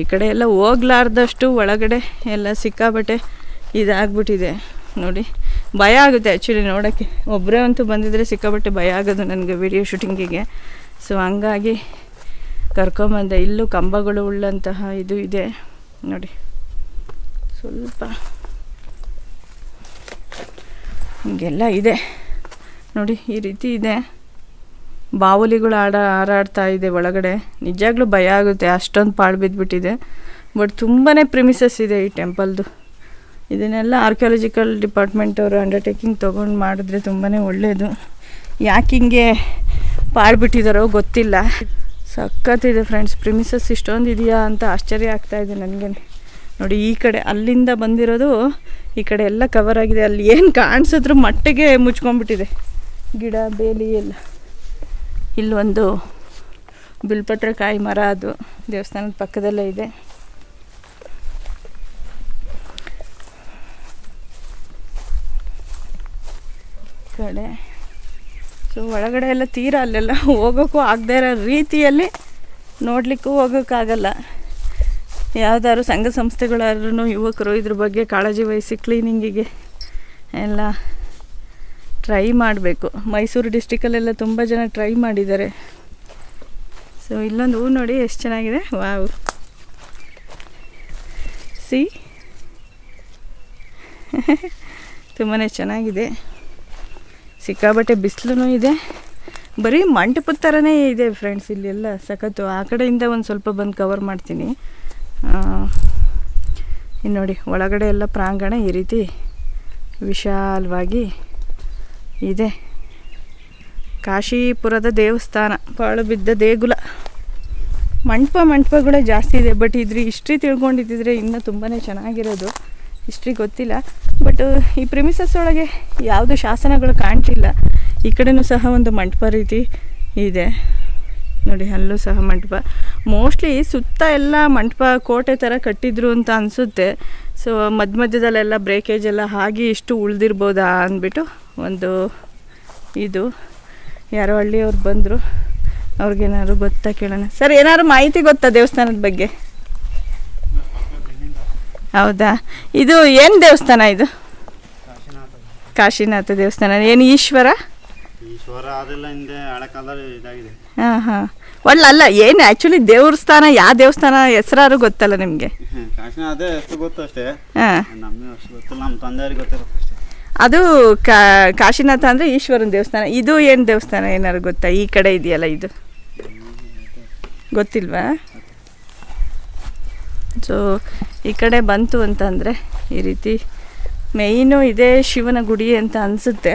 ಈ ಕಡೆ ಎಲ್ಲ ಹೋಗ್ಲಾರ್ದಷ್ಟು ಒಳಗಡೆ ಎಲ್ಲ ಸಿಕ್ಕಾಬಟ್ಟೆ ಇದಾಗ್ಬಿಟ್ಟಿದೆ ನೋಡಿ. ಭಯ ಆಗುತ್ತೆ ಆ್ಯಕ್ಚುಲಿ ನೋಡೋಕ್ಕೆ. ಒಬ್ಬರೇ ಅಂತೂ ಬಂದಿದ್ದರೆ ಸಿಕ್ಕಾಬಟ್ಟೆ ಭಯ ಆಗೋದು ನನಗೆ ವಿಡಿಯೋ ಶೂಟಿಂಗಿಗೆ. ಸೊ ಹಂಗಾಗಿ ಕರ್ಕೊಂಬಂದೆ. ಇಲ್ಲೂ ಕಂಬಗಳು ಉಳ್ಳಂತಹ ಇದು ಇದೆ ನೋಡಿ. ಸ್ವಲ್ಪ ಹಿಂಗೆಲ್ಲ ಇದೆ ನೋಡಿ, ಈ ರೀತಿ ಇದೆ. ಬಾವಲಿಗಳು ಹಾರಾಡ್ತಾ ಇದೆ ಒಳಗಡೆ. ನಿಜಾಗ್ಲೂ ಭಯ ಆಗುತ್ತೆ, ಅಷ್ಟೊಂದು ಪಾಳು ಬಿದ್ದುಬಿಟ್ಟಿದೆ. ಬಟ್ ತುಂಬಾ ಪ್ರಿಮಿಸಸ್ ಇದೆ ಈ ಟೆಂಪಲ್ದು. ಇದನ್ನೆಲ್ಲ ಆರ್ಕಿಯಾಲಜಿಕಲ್ ಡಿಪಾರ್ಟ್ಮೆಂಟ್ ಅವರು ಅಂಡರ್ಟೇಕಿಂಗ್ ತೊಗೊಂಡು ಮಾಡಿದ್ರೆ ತುಂಬಾ ಒಳ್ಳೆಯದು. ಯಾಕೆ ಹಿಂಗೆ ಪಾಳ್ಬಿಟ್ಟಿದ್ದಾರೋ ಗೊತ್ತಿಲ್ಲ. ಸಖತ್ತಿದೆ ಫ್ರೆಂಡ್ಸ್. ಪ್ರಿಮಿಸಸ್ ಇಷ್ಟೊಂದು ಇದೆಯಾ ಅಂತ ಆಶ್ಚರ್ಯ ಆಗ್ತಾಯಿದೆ ನನಗೆ ನೋಡಿ. ಈ ಕಡೆ ಅಲ್ಲಿಂದ ಬಂದಿರೋದು ಈ ಕಡೆ ಎಲ್ಲ ಕವರ್ ಆಗಿದೆ. ಅಲ್ಲಿ ಏನು ಕಾಣಿಸಿದ್ರು ಮಟ್ಟಿಗೆ ಮುಚ್ಕೊಂಡ್ಬಿಟ್ಟಿದೆ ಗಿಡ ಬೇಲಿ ಎಲ್ಲ. ಇಲ್ಲೊಂದು ಬಿಲ್ಪತ್ರಕಾಯಿ ಮರ, ಅದು ದೇವಸ್ಥಾನದ ಪಕ್ಕದಲ್ಲೇ ಇದೆ. ಕಡೆ. ಸೊ ಒಳಗಡೆ ಎಲ್ಲ ತೀರಾ ಅಲ್ಲೆಲ್ಲ ಹೋಗೋಕ್ಕೂ ಆಗದೇ ಇರೋ ರೀತಿಯಲ್ಲಿ ನೋಡಲಿಕ್ಕೂ ಹೋಗೋಕ್ಕಾಗಲ್ಲ. ಯಾವ್ದಾದ್ರು ಸಂಘ ಸಂಸ್ಥೆಗಳಾದ್ರೂ ಯುವಕರು ಇದ್ರ ಬಗ್ಗೆ ಕಾಳಜಿ ವಹಿಸಿ ಕ್ಲೀನಿಂಗಿಗೆ ಎಲ್ಲ ಟ್ರೈ ಮಾಡಬೇಕು. ಮೈಸೂರು ಡಿಸ್ಟಿಕಲ್ಲೆಲ್ಲ ತುಂಬ ಜನ ಟ್ರೈ ಮಾಡಿದ್ದಾರೆ. ಸೊ ಇಲ್ಲೊಂದು ಹೂ ನೋಡಿ ಎಷ್ಟು ಚೆನ್ನಾಗಿದೆ. ವಾವ್, ಸಿ ತುಂಬಾ ಚೆನ್ನಾಗಿದೆ. ಸಿಕ್ಕಾಬಟ್ಟೆ ಬಿಸಿಲು ಇದೆ. ಬರೀ ಮಂಟಪದ ಥರನೇ ಇದೆ ಫ್ರೆಂಡ್ಸ್ ಇಲ್ಲೆಲ್ಲ ಸಖತ್ತು. ಆ ಕಡೆಯಿಂದ ಒಂದು ಸ್ವಲ್ಪ ಬಂದು ಕವರ್ ಮಾಡ್ತೀನಿ. ಇನ್ನು ನೋಡಿ ಒಳಗಡೆ ಎಲ್ಲ ಪ್ರಾಂಗಣ ಈ ರೀತಿ ವಿಶಾಲವಾಗಿ ಇದೆ. ಕಾಶೀಪುರದ ದೇವಸ್ಥಾನ, ಪಾಳು ಬಿದ್ದ ದೇಗುಲ. ಮಂಟಪಗಳೇ ಜಾಸ್ತಿ ಇದೆ. ಬಟ್ ಇದ್ರ ಹಿಸ್ಟ್ರಿ ತಿಳ್ಕೊಂಡಿದ್ದಿದ್ರೆ ಇನ್ನೂ ತುಂಬಾ ಚೆನ್ನಾಗಿರೋದು. ಹಿಸ್ಟ್ರಿ ಗೊತ್ತಿಲ್ಲ. ಬಟ್ ಈ ಪ್ರಿಮಿಸಸ್ ಒಳಗೆ ಯಾವುದು ಶಾಸನಗಳು ಕಾಣ್ತಿಲ್ಲ. ಈ ಕಡೆನೂ ಸಹ ಒಂದು ಮಂಟಪ ರೀತಿ ಇದೆ ನೋಡಿ, ಅಲ್ಲೂ ಸಹ ಮಂಟಪ. ಮೋಸ್ಟ್ಲಿ ಸುತ್ತ ಎಲ್ಲ ಮಂಟಪ ಕೋಟೆ ಥರ ಕಟ್ಟಿದ್ರು ಅಂತ ಅನಿಸುತ್ತೆ. ಸೊ ಮಧ್ಯದಲ್ಲೆಲ್ಲ ಬ್ರೇಕೇಜ್ ಎಲ್ಲ ಆಗಿ ಇಷ್ಟು ಉಳಿದಿರ್ಬೋದಾ ಅಂದ್ಬಿಟ್ಟು ಒಂದು ಇದು. ಯಾರೋ ಹಳ್ಳಿಯವ್ರು ಬಂದರು, ಅವ್ರಿಗೇನಾದ್ರು ಗೊತ್ತಾ ಕೇಳೋಣ. ಸರ್, ಏನಾದ್ರು ಮಾಹಿತಿ ಗೊತ್ತಾ ದೇವಸ್ಥಾನದ ಬಗ್ಗೆ? ಹೌದಾ, ಇದು ಏನು ದೇವಸ್ಥಾನ ಇದು? ಕಾಶಿನಾಥ ದೇವಸ್ಥಾನ. ಏನು ಈಶ್ವರ ಅದೆಲ್ಲ ಹಿಂದೆ ಹಳೆ ಕಾಲದಲ್ಲಿ ಇದಾಗಿದೆ. ಹಾಂ ಹಾಂ, ಒಳ್ಳಲ್ಲ. ಏನು ಆ್ಯಕ್ಚುಲಿ ದೇವಸ್ಥಾನ, ಯಾವ ದೇವಸ್ಥಾನ ಹೆಸರಾರು ಗೊತ್ತಲ್ಲ ನಿಮಗೆ? ಕಾಶಿನಾಥ ಅದೇ ಅಷ್ಟು ಗೊತ್ತು ಅಷ್ಟೇ. ಹಾಂ, ನಮಗೆ ಅಷ್ಟು ಗೊತ್ತಿಲ್ಲ, ನಮ್ಮ ತಂದೆಯವ್ರಿಗೆ ಗೊತ್ತಿರುತ್ತೆ ಅಷ್ಟೇ. ಅದು ಕಾಶಿನಾಥ ಅಂದರೆ ಈಶ್ವರನ ದೇವಸ್ಥಾನ. ಇದು ಏನು ದೇವಸ್ಥಾನ ಏನಾದ್ರು ಗೊತ್ತಾ? ಈ ಕಡೆ ಇದೆಯಲ್ಲ, ಇದು ಗೊತ್ತಿಲ್ವಾ? ಸೊ ಈ ಕಡೆ ಬಂತು ಅಂತಂದರೆ ಈ ರೀತಿ ಮೇಯ್ನು ಇದೇ ಶಿವನ ಗುಡಿ ಅಂತ ಅನಿಸುತ್ತೆ.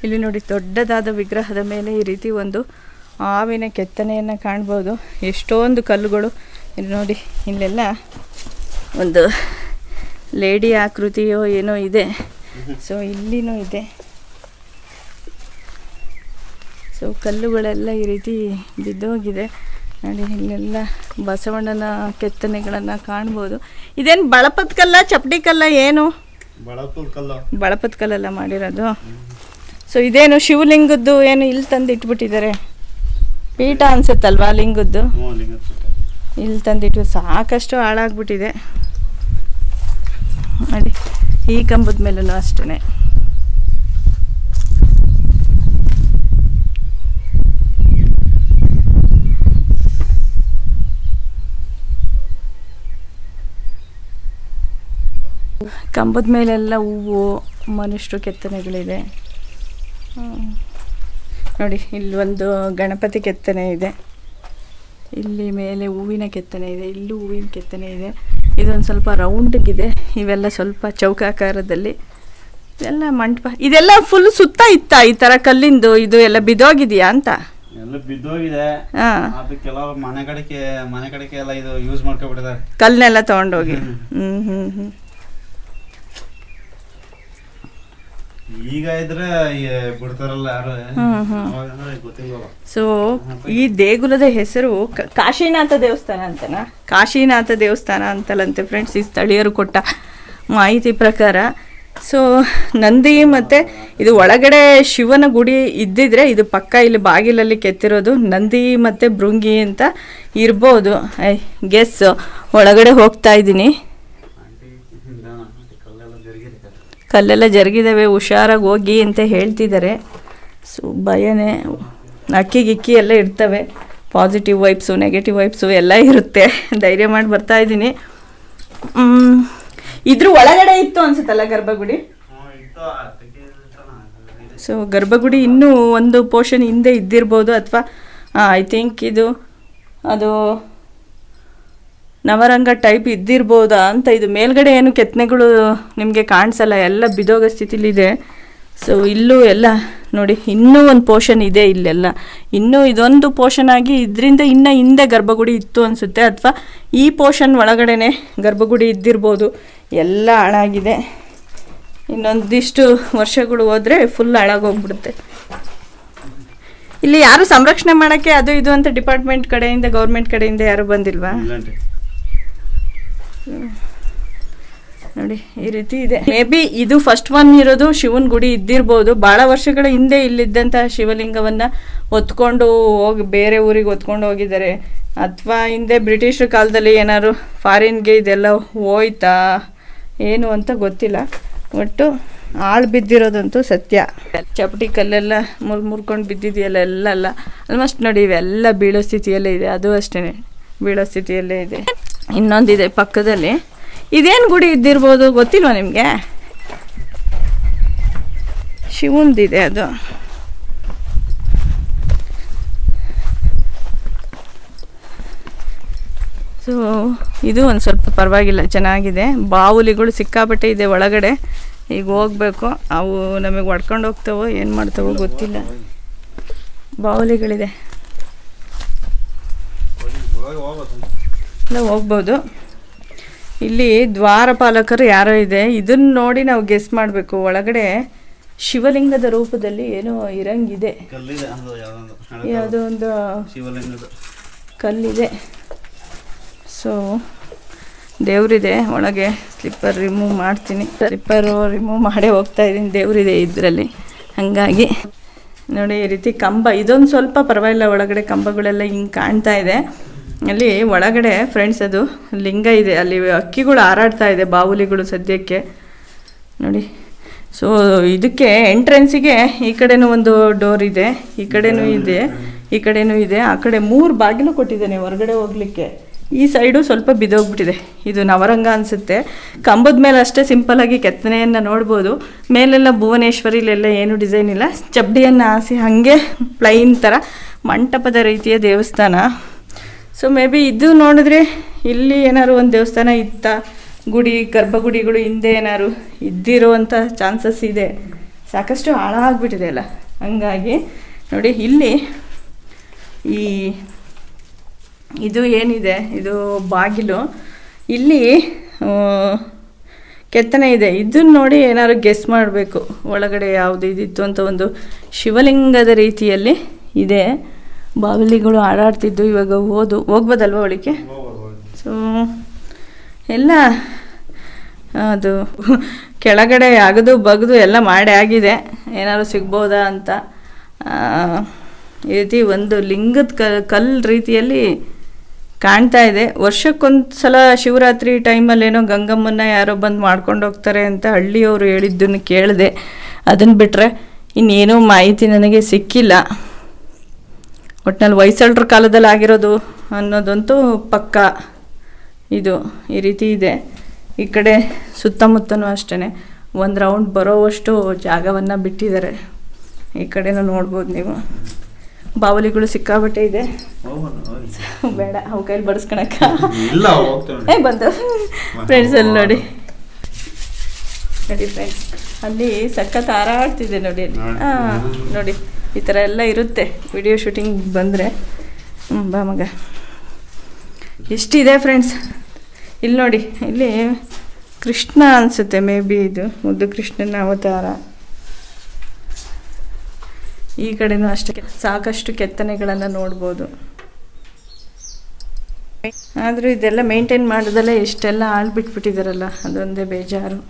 ಇಲ್ಲಿ ನೋಡಿ ದೊಡ್ಡದಾದ ವಿಗ್ರಹದ ಮೇಲೆ ಈ ರೀತಿ ಒಂದು ಹಾವಿನ ಕೆತ್ತನೆಯನ್ನು ಕಾಣ್ಬೋದು. ಎಷ್ಟೊಂದು ಕಲ್ಲುಗಳು ಇಲ್ಲಿ ನೋಡಿ. ಇಲ್ಲೆಲ್ಲ ಒಂದು ಲೇಡಿ ಆಕೃತಿಯೋ ಏನೋ ಇದೆ. ಸೊ ಇಲ್ಲಿನೂ ಇದೆ. ಸೊ ಕಲ್ಲುಗಳೆಲ್ಲ ಈ ರೀತಿ ಬಿದ್ದೋಗಿದೆ ನೋಡಿ. ಇಲ್ಲೆಲ್ಲ ಬಸವಣ್ಣನ ಕೆತ್ತನೆಗಳನ್ನು ಕಾಣ್ಬೋದು. ಇದೇನು ಬಳಪದ ಕಲ್ಲ, ಚಪ್ಪಡಿ ಕಲ್ಲ, ಏನು? ಬಳಪದ ಕಲ್ಲೆಲ್ಲ ಮಾಡಿರೋದು. ಸೊ ಇದೇನು ಶಿವಲಿಂಗದ್ದು ಏನು ಇಲ್ಲಿ ತಂದು ಇಟ್ಬಿಟ್ಟಿದ್ದಾರೆ? ಪೀಠ ಅನ್ಸುತ್ತಲ್ವಾ ಲಿಂಗದ್ದು? ಇಲ್ಲಿ ತಂದಿಟ್ಟು ಸಾಕಷ್ಟು ಹಾಳಾಗ್ಬಿಟ್ಟಿದೆ ನೋಡಿ. ಈ ಕಂಬದ ಮೇಲೂ ಅಷ್ಟೇ. ಕಂಬದ ಮೇಲೆಲ್ಲ ಹೂವು, ಮನುಷ್ಯರು ಕೆತ್ತನೆಗಳಿದೆ ನೋಡಿ. ಇಲ್ಲಿ ಒಂದು ಗಣಪತಿ ಕೆತ್ತನೆ ಇದೆ. ಇಲ್ಲಿ ಮೇಲೆ ಹೂವಿನ ಕೆತ್ತನೆ ಇದೆ. ಇಲ್ಲೂ ಹೂವಿನ ಕೆತ್ತನೆ ಇದೆ. ಇದೊಂದು ಸ್ವಲ್ಪ ರೌಂಡ್ಗಿದೆ. ಇವೆಲ್ಲ ಸ್ವಲ್ಪ ಚೌಕಾಕಾರದಲ್ಲಿ. ಇದೆಲ್ಲ ಮಂಟಪ. ಇದೆಲ್ಲ ಫುಲ್ ಸುತ್ತ ಇತ್ತ ಈ ಥರ ಕಲ್ಲಿಂದು ಇದು ಎಲ್ಲ ಬಿದ್ದೋಗಿದೆಯಾ ಅಂತ? ಎಲ್ಲ ಬಿದ್ದೋಗಿದೆ. ಅದು ಕೆಲವು ಮನೆ ಕಡೆಗೆ ಎಲ್ಲ ಇದು ಯೂಸ್ ಮಾಡ್ಕೊಬಿಟ್ಟಿದ್ದಾರೆ, ಕಲ್ಲನ್ನೆಲ್ಲ ತಗೊಂಡೋಗಿ. ಈಗ ಇದ್ರೆ ಬಿಡ್ತಾರಲ್ಲ ಯಾರು, ಗೊತ್ತಿಲ್ಲ. ಸೊ ಈ ದೇಗುಲದ ಹೆಸರು ಕಾಶಿನಾಥ ದೇವಸ್ಥಾನ ಅಂತನಾ? ಕಾಶಿನಾಥ ದೇವಸ್ಥಾನ ಅಂತಲಂತೆ ಫ್ರೆಂಡ್ಸ್, ಈ ಸ್ಥಳೀಯರು ಕೊಟ್ಟ ಮಾಹಿತಿ ಪ್ರಕಾರ. ಸೊ ನಂದಿ ಮತ್ತು ಇದು ಒಳಗಡೆ ಶಿವನ ಗುಡಿ ಇದ್ದಿದ್ರೆ ಇದು ಪಕ್ಕ ಇಲ್ಲಿ ಬಾಗಿಲಲ್ಲಿ ಕೆತ್ತಿರೋದು ನಂದಿ ಮತ್ತು ಭೃಂಗಿ ಅಂತ ಇರ್ಬೋದು. ಗೆಸ್ ಒಳಗಡೆ ಹೋಗ್ತಾ ಇದ್ದೀನಿ. ಕಲ್ಲೆಲ್ಲ ಜರುಗಿದಾವೆ, ಹುಷಾರಾಗಿ ಹೋಗಿ ಅಂತ ಹೇಳ್ತಿದ್ದಾರೆ. ಸೊ ಭಯನೇ. ಅಕ್ಕಿ ಗಿಕ್ಕಿ ಎಲ್ಲ ಇರ್ತವೆ. ಪಾಸಿಟಿವ್ ವೈಬ್ಸು, ನೆಗೆಟಿವ್ ವೈಬ್ಸು ಎಲ್ಲ ಇರುತ್ತೆ. ಧೈರ್ಯ ಮಾಡಿ ಬರ್ತಾ ಇದ್ದೀನಿ. ಇದ್ರ ಒಳಗಡೆ ಇತ್ತು ಅನ್ಸುತ್ತಲ್ಲ ಗರ್ಭಗುಡಿ? ಸೊ ಗರ್ಭಗುಡಿ ಇನ್ನೂ ಒಂದು ಪೋರ್ಷನ್ ಹಿಂದೆ ಇದ್ದಿರ್ಬೋದು, ಅಥವಾ ಐ ಥಿಂಕ್ ಇದು ಅದು ನವರಂಗ ಟೈಪ್ ಇದ್ದಿರ್ಬೋದಾ ಅಂತ. ಇದು ಮೇಲ್ಗಡೆ ಏನು ಕೆತ್ತನೆಗಳು ನಿಮಗೆ ಕಾಣಿಸಲ್ಲ, ಎಲ್ಲ ಬಿದೋಗೋ ಸ್ಥಿತಿಲಿದೆ. ಸೊ ಇಲ್ಲೂ ಎಲ್ಲ ನೋಡಿ, ಇನ್ನೂ ಒಂದು ಪೋರ್ಷನ್ ಇದೆ ಇಲ್ಲೆಲ್ಲ. ಇನ್ನೂ ಇದೊಂದು ಪೋರ್ಷನ್ ಆಗಿ ಇದರಿಂದ ಇನ್ನೂ ಹಿಂದೆ ಗರ್ಭಗುಡಿ ಇತ್ತು ಅನಿಸುತ್ತೆ, ಅಥವಾ ಈ ಪೋರ್ಷನ್ ಒಳಗಡೆನೆ ಗರ್ಭಗುಡಿ ಇದ್ದಿರ್ಬೋದು. ಎಲ್ಲ ಹಾಳಾಗಿದೆ. ಇನ್ನೊಂದಿಷ್ಟು ವರ್ಷಗಳು ಹೋದರೆ ಫುಲ್ ಹಾಳಾಗೋಗ್ಬಿಡುತ್ತೆ. ಇಲ್ಲಿ ಯಾರು ಸಂರಕ್ಷಣೆ ಮಾಡೋಕ್ಕೆ ಅದು ಇದು ಅಂತ ಡಿಪಾರ್ಟ್ಮೆಂಟ್ ಕಡೆಯಿಂದ, ಗೌರ್ಮೆಂಟ್ ಕಡೆಯಿಂದ ಯಾರು ಬಂದಿಲ್ವಾ? ನೋಡಿ ಈ ರೀತಿ ಇದೆ. ಮೇ ಬಿ ಇದು ಫಸ್ಟ್ ಒನ್ ಇರೋದು ಶಿವನ ಗುಡಿ ಇದ್ದಿರ್ಬೋದು. ಭಾಳ ವರ್ಷಗಳ ಹಿಂದೆ ಇಲ್ಲಿದ್ದಂಥ ಶಿವಲಿಂಗವನ್ನು ಹೊತ್ಕೊಂಡು ಹೋಗಿ ಬೇರೆ ಊರಿಗೆ ಹೊತ್ಕೊಂಡು ಹೋಗಿದ್ದಾರೆ, ಅಥವಾ ಹಿಂದೆ ಬ್ರಿಟಿಷರ ಕಾಲದಲ್ಲಿ ಏನಾದ್ರು ಫಾರಿನ್ಗೆ ಇದೆಲ್ಲ ಹೋಯ್ತಾ ಏನು ಅಂತ ಗೊತ್ತಿಲ್ಲ. ಒಟ್ಟು ಆಳು ಬಿದ್ದಿರೋದಂತೂ ಸತ್ಯ. ಚಪಟಿ ಕಲ್ಲೆಲ್ಲ ಮುರ್ಕೊಂಡು ಬಿದ್ದಿದೆಯಲ್ಲ ಎಲ್ಲ ಆಲ್ಮೋಸ್ಟ್ ನೋಡಿ ಇವೆಲ್ಲ ಬೀಳೋ ಸ್ಥಿತಿಯಲ್ಲೇ ಇದೆ. ಅದು ಅಷ್ಟೇ ಬೀಳೋ ಸ್ಥಿತಿಯಲ್ಲೇ ಇದೆ. ಇನ್ನೊಂದಿದೆ ಪಕ್ಕದಲ್ಲಿ. ಇದೇನು ಗುಡಿ ಇದ್ದಿರ್ಬೋದು ಗೊತ್ತಿಲ್ವಾ ನಿಮಗೆ? ಶಿವಂದಿದೆ ಅದು. ಸೊ ಇದು ಒಂದು ಸ್ವಲ್ಪ ಪರವಾಗಿಲ್ಲ, ಚೆನ್ನಾಗಿದೆ. ಬಾವುಲಿಗಳು ಸಿಕ್ಕಾಪಟ್ಟೆ ಇದೆ ಒಳಗಡೆ. ಈಗ ಹೋಗ್ಬೇಕು, ಅವು ನಮಗೆ ಹೊಡ್ಕೊಂಡು ಹೋಗ್ತಾವೋ ಏನು ಮಾಡ್ತಾವೋ ಗೊತ್ತಿಲ್ಲ. ಬಾವುಲಿಗಳಿದೆ, ಎಲ್ಲ ಹೋಗ್ಬೋದು. ಇಲ್ಲಿ ದ್ವಾರಪಾಲಕರು ಯಾರೋ ಇದೆ, ಇದನ್ನ ನೋಡಿ ನಾವು ಗೆಸ್ ಮಾಡಬೇಕು. ಒಳಗಡೆ ಶಿವಲಿಂಗದ ರೂಪದಲ್ಲಿ ಏನೋ ಇರಂಗಿದೆ, ಯಾವುದೋ ಒಂದು ಕಲ್ಲಿದೆ. ಸೊ ದೇವರಿದೆ ಒಳಗೆ. ಸ್ಲಿಪ್ಪರ್ ರಿಮೂವ್ ಮಾಡ್ತೀನಿ, ಸ್ಲಿಪ್ಪರು ರಿಮೂವ್ ಮಾಡೇ ಹೋಗ್ತಾ ಇದ್ದೀನಿ. ದೇವರಿದೆ ಇದರಲ್ಲಿ. ಹಾಗಾಗಿ ನೋಡಿ ಈ ರೀತಿ ಕಂಬ, ಇದೊಂದು ಸ್ವಲ್ಪ ಪರವಾಗಿಲ್ಲ. ಒಳಗಡೆ ಕಂಬಗಳೆಲ್ಲ ಹಿಂಗೆ ಕಾಣ್ತಾ ಇದೆ. ಅಲ್ಲಿ ಒಳಗಡೆ ಫ್ರೆಂಡ್ಸ್ ಅದು ಲಿಂಗ ಇದೆ. ಅಲ್ಲಿ ಅಕ್ಕಿಗಳು ಹಾರಾಡ್ತಾ ಇದೆ, ಬಾವುಲಿಗಳು ಸದ್ಯಕ್ಕೆ ನೋಡಿ. ಸೊ ಇದಕ್ಕೆ ಎಂಟ್ರೆನ್ಸಿಗೆ ಈ ಕಡೆನೂ ಒಂದು ಡೋರ್ ಇದೆ, ಈ ಕಡೆನೂ ಇದೆ, ಈ ಕಡೆನೂ ಇದೆ. ಆ ಕಡೆ 3 ಬಾಗಿಲು ಕೊಟ್ಟಿದ್ದಾನೆ ಹೊರಗಡೆ ಹೋಗ್ಲಿಕ್ಕೆ. ಈ ಸೈಡು ಸ್ವಲ್ಪ ಬಿದ್ದೋಗ್ಬಿಟ್ಟಿದೆ. ಇದು ನವರಂಗ ಅನಿಸುತ್ತೆ. ಕಂಬದ ಮೇಲೆ ಅಷ್ಟೇ ಸಿಂಪಲ್ಲಾಗಿ ಕೆತ್ತನೆಯನ್ನು ನೋಡ್ಬೋದು. ಮೇಲೆಲ್ಲ ಭುವನೇಶ್ವರಿಲೆಲ್ಲ ಏನು ಡಿಸೈನ್ ಇಲ್ಲ, ಚಪ್ಪಡಿಯನ್ನು ಹಾಸಿ ಹಾಗೆ ಪ್ಲೈನ್ ಥರ ಮಂಟಪದ ರೀತಿಯ ದೇವಸ್ಥಾನ. ಸೊ ಮೇ ಬಿ ಇದು ನೋಡಿದ್ರೆ ಇಲ್ಲಿ ಏನಾದ್ರು ಒಂದು ದೇವಸ್ಥಾನ ಇತ್ತ, ಗುಡಿ ಗರ್ಭಗುಡಿಗಳು ಹಿಂದೆ ಏನಾದ್ರು ಇದ್ದಿರೋವಂಥ ಚಾನ್ಸಸ್ ಇದೆ. ಸಾಕಷ್ಟು ಹಾಳಾಗ್ಬಿಟ್ಟಿದೆ ಅಲ್ಲ. ಹಂಗಾಗಿ ನೋಡಿ ಇಲ್ಲಿ ಇದು ಏನಿದೆ, ಇದು ಬಾಗಿಲು. ಇಲ್ಲಿ ಕೆತ್ತನೆ ಇದೆ. ಇದನ್ನ ನೋಡಿ ಏನಾದ್ರು ಗೆಸ್ ಮಾಡಬೇಕು ಒಳಗಡೆ ಯಾವುದು ಇದಿತ್ತು ಅಂತ. ಒಂದು ಶಿವಲಿಂಗದ ರೀತಿಯಲ್ಲಿ ಇದೆ. ಬಾವಲಿಗಳು ಆಡಾಡ್ತಿದ್ದು. ಇವಾಗ ಹೋಗ್ಬೋದಲ್ವ ಒಳಗೆ? ಸೊ ಎಲ್ಲ ಅದು ಕೆಳಗಡೆ ಅಗದು ಬಗ್ದು ಎಲ್ಲ ಮಾಡಿ ಆಗಿದೆ. ಏನಾದ್ರು ಸಿಗ್ಬೋದಾ ಅಂತ. ಈ ರೀತಿ ಒಂದು ಲಿಂಗದ ಕಲ್ಲು ರೀತಿಯಲ್ಲಿ ಕಾಣ್ತಾ ಇದೆ. ವರ್ಷಕ್ಕೊಂದು ಸಲ ಶಿವರಾತ್ರಿ ಟೈಮಲ್ಲಿ ಏನೋ ಗಂಗಮ್ಮನ ಯಾರೋ ಬಂದು ಮಾಡ್ಕೊಂಡು ಹೋಗ್ತಾರೆ ಅಂತ ಹಳ್ಳಿಯವರು ಹೇಳಿದ್ದನ್ನು ಕೇಳಿದೆ. ಅದನ್ನು ಬಿಟ್ಟರೆ ಇನ್ನೇನೂ ಮಾಹಿತಿ ನನಗೆ ಸಿಕ್ಕಿಲ್ಲ. ಒಟ್ಟಿನಲ್ಲಿ ಹೊಯ್ಸಳರ ಕಾಲದಲ್ಲಿ ಆಗಿರೋದು ಅನ್ನೋದಂತೂ ಪಕ್ಕ. ಇದು ಈ ರೀತಿ ಇದೆ. ಈ ಕಡೆ ಸುತ್ತಮುತ್ತನೂ ಅಷ್ಟೇ ಒಂದು ರೌಂಡ್ ಬರೋವಷ್ಟು ಜಾಗವನ್ನು ಬಿಟ್ಟಿದ್ದಾರೆ. ಈ ಕಡೆನೂ ನೋಡ್ಬೋದು ನೀವು. ಬಾವಲಿಗಳು ಸಿಕ್ಕಾಬಟ್ಟೆ ಇದೆ. ಬೇಡ ಅವು ಕೈಲಿ ಬಡಿಸ್ಕೊಳಕ್ಕ ಬಂದು ಫ್ರೆಂಡ್ಸ್ ಅಲ್ಲಿ ನೋಡಿ ಫ್ರೆಂಡ್ಸ್ ಅಲ್ಲಿ ಸಖತ್ ಹಾರಾಡ್ತಿದೆ ನೋಡಿ ಅಲ್ಲಿ. ನೋಡಿ ಈ ಥರ ಎಲ್ಲ ಇರುತ್ತೆ ವಿಡಿಯೋ ಶೂಟಿಂಗ್ ಬಂದರೆ. ಬಾ ಮಗ, ಇಷ್ಟಿದೆ ಫ್ರೆಂಡ್ಸ್. ಇಲ್ಲಿ ನೋಡಿ, ಇಲ್ಲಿ ಕೃಷ್ಣ ಅನಿಸುತ್ತೆ ಮೇ ಬಿ. ಇದು ಮುದ್ದು ಕೃಷ್ಣನ ಅವತಾರ. ಈ ಕಡೆನೂ ಅಷ್ಟೇ ಸಾಕಷ್ಟು ಕೆತ್ತನೆಗಳನ್ನು ನೋಡ್ಬೋದು. ಆದರೂ ಇದೆಲ್ಲ ಮೇಂಟೈನ್ ಮಾಡೋದಲ್ಲೇ ಇಷ್ಟೆಲ್ಲ ಬಿಟ್ಬಿಟ್ಟಿದ್ದಾರಲ್ಲ, ಅದೊಂದೇ ಬೇಜಾರು.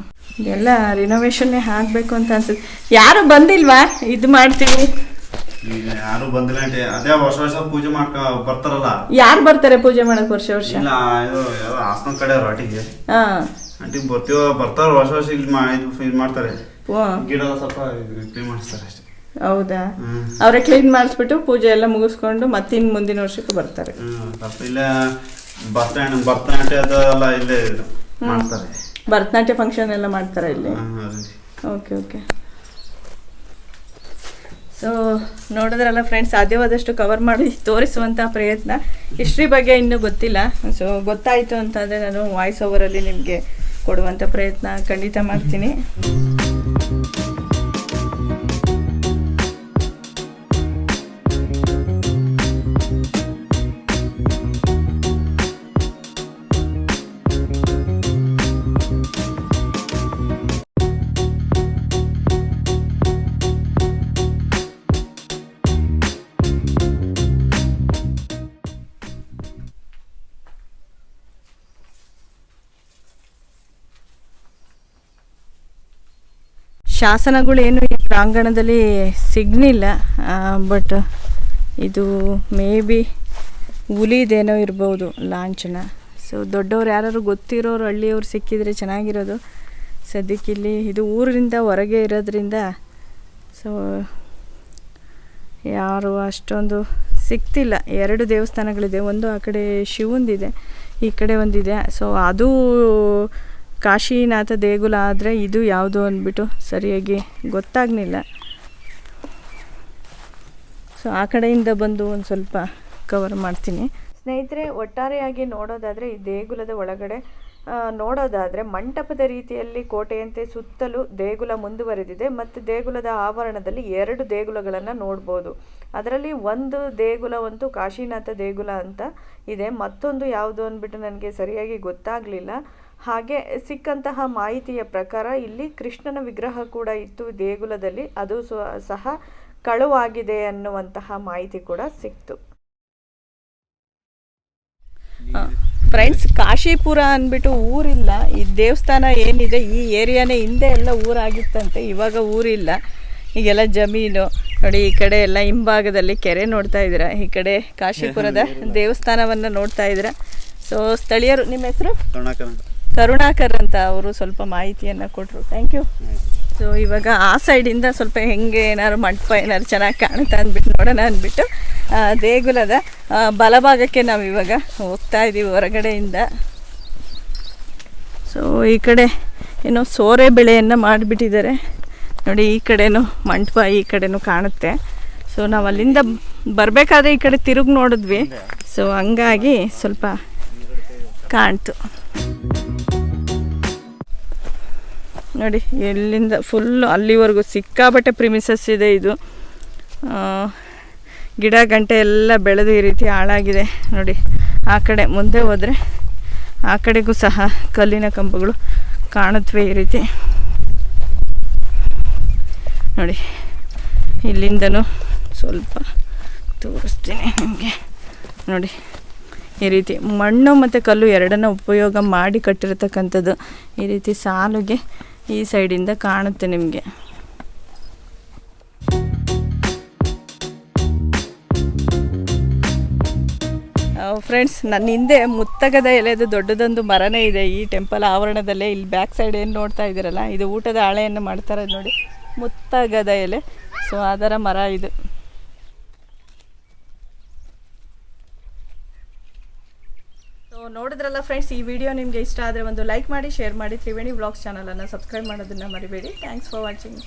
ಇದೆಲ್ಲ ರಿನೋವೇಷನ್ನೇ ಆಗಬೇಕು ಅಂತ ಅನ್ಸುತ್ತೆ. ಯಾರು ಬಂದಿಲ್ವಾ? ಇದು ಮಾಡ್ತೀವಿ, ಯಾರು ಬಂದಿಲ್ಲ. ಅದೇ ವರ್ಷ ವರ್ಷ ಪೂಜೆ ಬರ್ತಾರಲ್ಲ. ಯಾರು ಬರ್ತಾರೆ ಪೂಜೆ ಮಾಡಕ್ ವರ್ಷ ವರ್ಷ? ಹಾಸನ ಕಡೆ ರಾಟಿಗೆ ಅಂಟಿಗೆ ಬರ್ತಾರ ವರ್ಷ ವರ್ಷ ಇಲ್ಲಿ ಮಾಡ್ತಾರೆ. ಗಿಡ ಸ್ವಲ್ಪ ಕ್ಲೀನ್ ಮಾಡಿಸ್ತಾರೆ ಅಷ್ಟೇ. ಹೌದಾ? ಅವರೇ ಕ್ಲೀನ್ ಮಾಡಿಸ್ಬಿಟ್ಟು ಪೂಜೆ ಎಲ್ಲ ಮುಗಿಸ್ಕೊಂಡು ಮತ್ತಿನ್ ಮುಂದಿನ ವರ್ಷಕ್ಕೆ ಬರ್ತಾರೆ. ಇಲ್ಲೇ ಭರತನಾಟ್ಯ ಅದೆಲ್ಲ ಇಲ್ಲೇ ಮಾಡ್ತಾರೆ. ಭರತನಾಟ್ಯ ಫಂಕ್ಷನ್ ಎಲ್ಲ ಮಾಡ್ತಾರೆ ಇಲ್ಲಿ. Okay okay. ಸೊ ನೋಡಿದ್ರಲ್ಲ ಫ್ರೆಂಡ್ಸ್, ಸಾಧ್ಯವಾದಷ್ಟು ಕವರ್ ಮಾಡಿ ತೋರಿಸುವಂಥ ಪ್ರಯತ್ನ. ಹಿಸ್ಟ್ರಿ ಬಗ್ಗೆ ಇನ್ನೂ ಗೊತ್ತಿಲ್ಲ. ಸೊ ಗೊತ್ತಾಯಿತು ಅಂತಂದರೆ ನಾನು ವಾಯ್ಸ್ ಓವರಲ್ಲಿ ನಿಮಗೆ ಕೊಡುವಂಥ ಪ್ರಯತ್ನ ಖಂಡಿತ ಮಾಡ್ತೀನಿ. ಶಾಸನಗಳೇನು ಈ ಪ್ರಾಂಗಣದಲ್ಲಿ ಸಿಗ್ನಿಲ್ಲ, ಬಟ್ ಇದು ಮೇ ಬಿ ಹುಲಿದೇನೋ ಇರ್ಬೋದು ಲಾಂಛನ. ಸೊ ದೊಡ್ಡವ್ರು ಯಾರು ಗೊತ್ತಿರೋರು ಹಳ್ಳಿಯವ್ರು ಸಿಕ್ಕಿದರೆ ಚೆನ್ನಾಗಿರೋದು. ಸದ್ಯಕ್ಕಿಲ್ಲಿ ಇದು ಊರಿಂದ ಹೊರಗೆ ಇರೋದ್ರಿಂದ ಸೊ ಯಾರು ಅಷ್ಟೊಂದು ಸಿಗ್ತಿಲ್ಲ. 2 ದೇವಸ್ಥಾನಗಳಿದೆ, ಒಂದು ಆ ಕಡೆ ಶಿವಂದಿದೆ, ಈ ಕಡೆ ಒಂದಿದೆ. ಸೊ ಅದು ಕಾಶಿನಾಥ ದೇಗುಲ ಆದರೆ ಇದು ಯಾವುದು ಅಂದ್ಬಿಟ್ಟು ಸರಿಯಾಗಿ ಗೊತ್ತಾಗಲಿಲ್ಲ. ಸೊ ಆ ಕಡೆಯಿಂದ ಬಂದು ಒಂದು ಸ್ವಲ್ಪ ಕವರ್ ಮಾಡ್ತೀನಿ. ಸ್ನೇಹಿತರೆ, ಒಟ್ಟಾರೆಯಾಗಿ ನೋಡೋದಾದರೆ ಈ ದೇಗುಲದ ಒಳಗಡೆ ನೋಡೋದಾದರೆ ಮಂಟಪದ ರೀತಿಯಲ್ಲಿ ಕೋಟೆಯಂತೆ ಸುತ್ತಲೂ ದೇಗುಲ ಮುಂದುವರೆದಿದೆ ಮತ್ತು ದೇಗುಲದ ಆವರಣದಲ್ಲಿ 2 ದೇಗುಲಗಳನ್ನು ನೋಡ್ಬೋದು. ಅದರಲ್ಲಿ ಒಂದು ದೇಗುಲ ಒಂದು ಕಾಶಿನಾಥ ದೇಗುಲ ಅಂತ ಇದೆ, ಮತ್ತೊಂದು ಯಾವುದು ಅಂದ್ಬಿಟ್ಟು ನನಗೆ ಸರಿಯಾಗಿ ಗೊತ್ತಾಗಲಿಲ್ಲ. ಹಾಗೆ ಸಿಕ್ಕಂತಹ ಮಾಹಿತಿಯ ಪ್ರಕಾರ ಇಲ್ಲಿ ಕೃಷ್ಣನ ವಿಗ್ರಹ ಕೂಡ ಇತ್ತು ದೇಗುಲದಲ್ಲಿ, ಅದು ಸಹ ಕಳುವಾಗಿದೆ ಅನ್ನುವಂತಹ ಮಾಹಿತಿ ಕೂಡ ಸಿಕ್ತು. ಫ್ರೆಂಡ್ಸ್, ಕಾಶಿಪುರ ಅಂದ್ಬಿಟ್ಟು ಊರಿಲ್ಲ. ಈ ದೇವಸ್ಥಾನ ಏನಿದೆ ಈ ಏರಿಯಾನೇ ಹಿಂದೆ ಎಲ್ಲ ಊರಾಗಿತ್ತಂತೆ, ಇವಾಗ ಊರಿಲ್ಲ, ಈಗೆಲ್ಲ ಜಮೀನು. ನೋಡಿ ಈ ಕಡೆ ಎಲ್ಲ ಹಿಂಭಾಗದಲ್ಲಿ ಕೆರೆ ನೋಡ್ತಾ ಇದ್ದೀರಾ, ಈ ಕಡೆ ಕಾಶಿಪುರದ ದೇವಸ್ಥಾನವನ್ನು ನೋಡ್ತಾ ಇದ್ದೀರಾ. ಸೊ ಸ್ಥಳೀಯರು, ನಿಮ್ಮ ಹೆಸರು? ಕರುಣಾಕರ್ ಅಂತ, ಅವರು ಸ್ವಲ್ಪ ಮಾಹಿತಿಯನ್ನು ಕೊಟ್ಟರು. Thank you. ಸೊ ಇವಾಗ ಆ ಸೈಡಿಂದ ಸ್ವಲ್ಪ ಹೆಂಗೆ ಏನಾದ್ರು ಮಂಟಪ ಏನಾದ್ರು ಚೆನ್ನಾಗಿ ಕಾಣುತ್ತಾ ಅಂದ್ಬಿಟ್ಟು ನೋಡೋಣ ಅಂದ್ಬಿಟ್ಟು ದೇಗುಲದ ಬಲಭಾಗಕ್ಕೆ ನಾವು ಇವಾಗ ಹೋಗ್ತಾ ಇದ್ದೀವಿ ಹೊರಗಡೆಯಿಂದ. ಸೊ ಈ ಕಡೆ ಏನೋ ಸೋರೆ ಬೆಳೆಯನ್ನು ಮಾಡಿಬಿಟ್ಟಿದ್ದಾರೆ ನೋಡಿ, ಈ ಕಡೆನೂ ಮಂಟಪ ಈ ಕಡೆನೂ ಕಾಣುತ್ತೆ. ಸೊ ನಾವು ಅಲ್ಲಿಂದ ಬರಬೇಕಾದ್ರೆ ಈ ಕಡೆ ತಿರುಗಿ ನೋಡಿದ್ವಿ, ಸೊ ಹಂಗಾಗಿ ಸ್ವಲ್ಪ ಕಾಣ್ತು ನೋಡಿ. ಎಲ್ಲಿಂದ ಫುಲ್ಲು ಅಲ್ಲಿವರೆಗೂ ಸಿಕ್ಕಾಬಟ್ಟೆ ಪ್ರಿಮಿಸಸ್ ಇದೆ. ಇದು ಗಿಡ ಗಂಟೆ ಎಲ್ಲ ಬೆಳೆದು ಈ ರೀತಿ ಹಾಳಾಗಿದೆ ನೋಡಿ. ಆ ಕಡೆ ಮುಂದೆ ಹೋದರೆ ಆ ಕಡೆಗೂ ಸಹ ಕಲ್ಲಿನ ಕಂಬಗಳು ಕಾಣುತ್ತವೆ ಈ ರೀತಿ ನೋಡಿ. ಇಲ್ಲಿಂದನೂ ಸ್ವಲ್ಪ ತೋರಿಸ್ತೀನಿ ನಿಮಗೆ ನೋಡಿ. ಈ ರೀತಿ ಮಣ್ಣು ಮತ್ತು ಕಲ್ಲು ಎರಡನ್ನ ಉಪಯೋಗ ಮಾಡಿ ಕಟ್ಟಿರತಕ್ಕಂಥದ್ದು ಈ ರೀತಿ ಸಾಲುಗೆ ಈ ಸೈಡಿಂದ ಕಾಣುತ್ತೆ ನಿಮಗೆ. ಫ್ರೆಂಡ್ಸ್, ನನ್ನ ಹಿಂದೆ ಮುತ್ತಗದ ಎಲೆದು ದೊಡ್ಡದೊಂದು ಮರನೇ ಇದೆ ಈ ಟೆಂಪಲ್ ಆವರಣದಲ್ಲೇ. ಇಲ್ಲಿ ಬ್ಯಾಕ್ ಸೈಡ್ ಏನು ನೋಡ್ತಾ ಇದ್ದೀರಲ್ಲ, ಇದು ಊಟದ ಹಾಳೆಯನ್ನು ಮಾಡ್ತಾರೆ ನೋಡಿ, ಮುತ್ತಗದ ಎಲೆ. ಸೊ ಅದರ ಮರ ಇದು. ಸೊ ನೋಡಿದ್ರಲ್ಲ ಫ್ರೆಂಡ್ಸ್, ಈ ವಿಡಿಯೋ ನಿಮಗೆ ಇಷ್ಟ ಆದರೆ ಒಂದು ಲೈಕ್ ಮಾಡಿ, ಶೇರ್ ಮಾಡಿ. ತ್ರಿವೇಣಿ ವ್ಲಾಗ್ಸ್ ಚಾನಲನ್ನು ಸಬ್ಸ್ಕ್ರೈಬ್ ಮಾಡೋದನ್ನು ಮರಿಬೇಡಿ. Thanks for watching.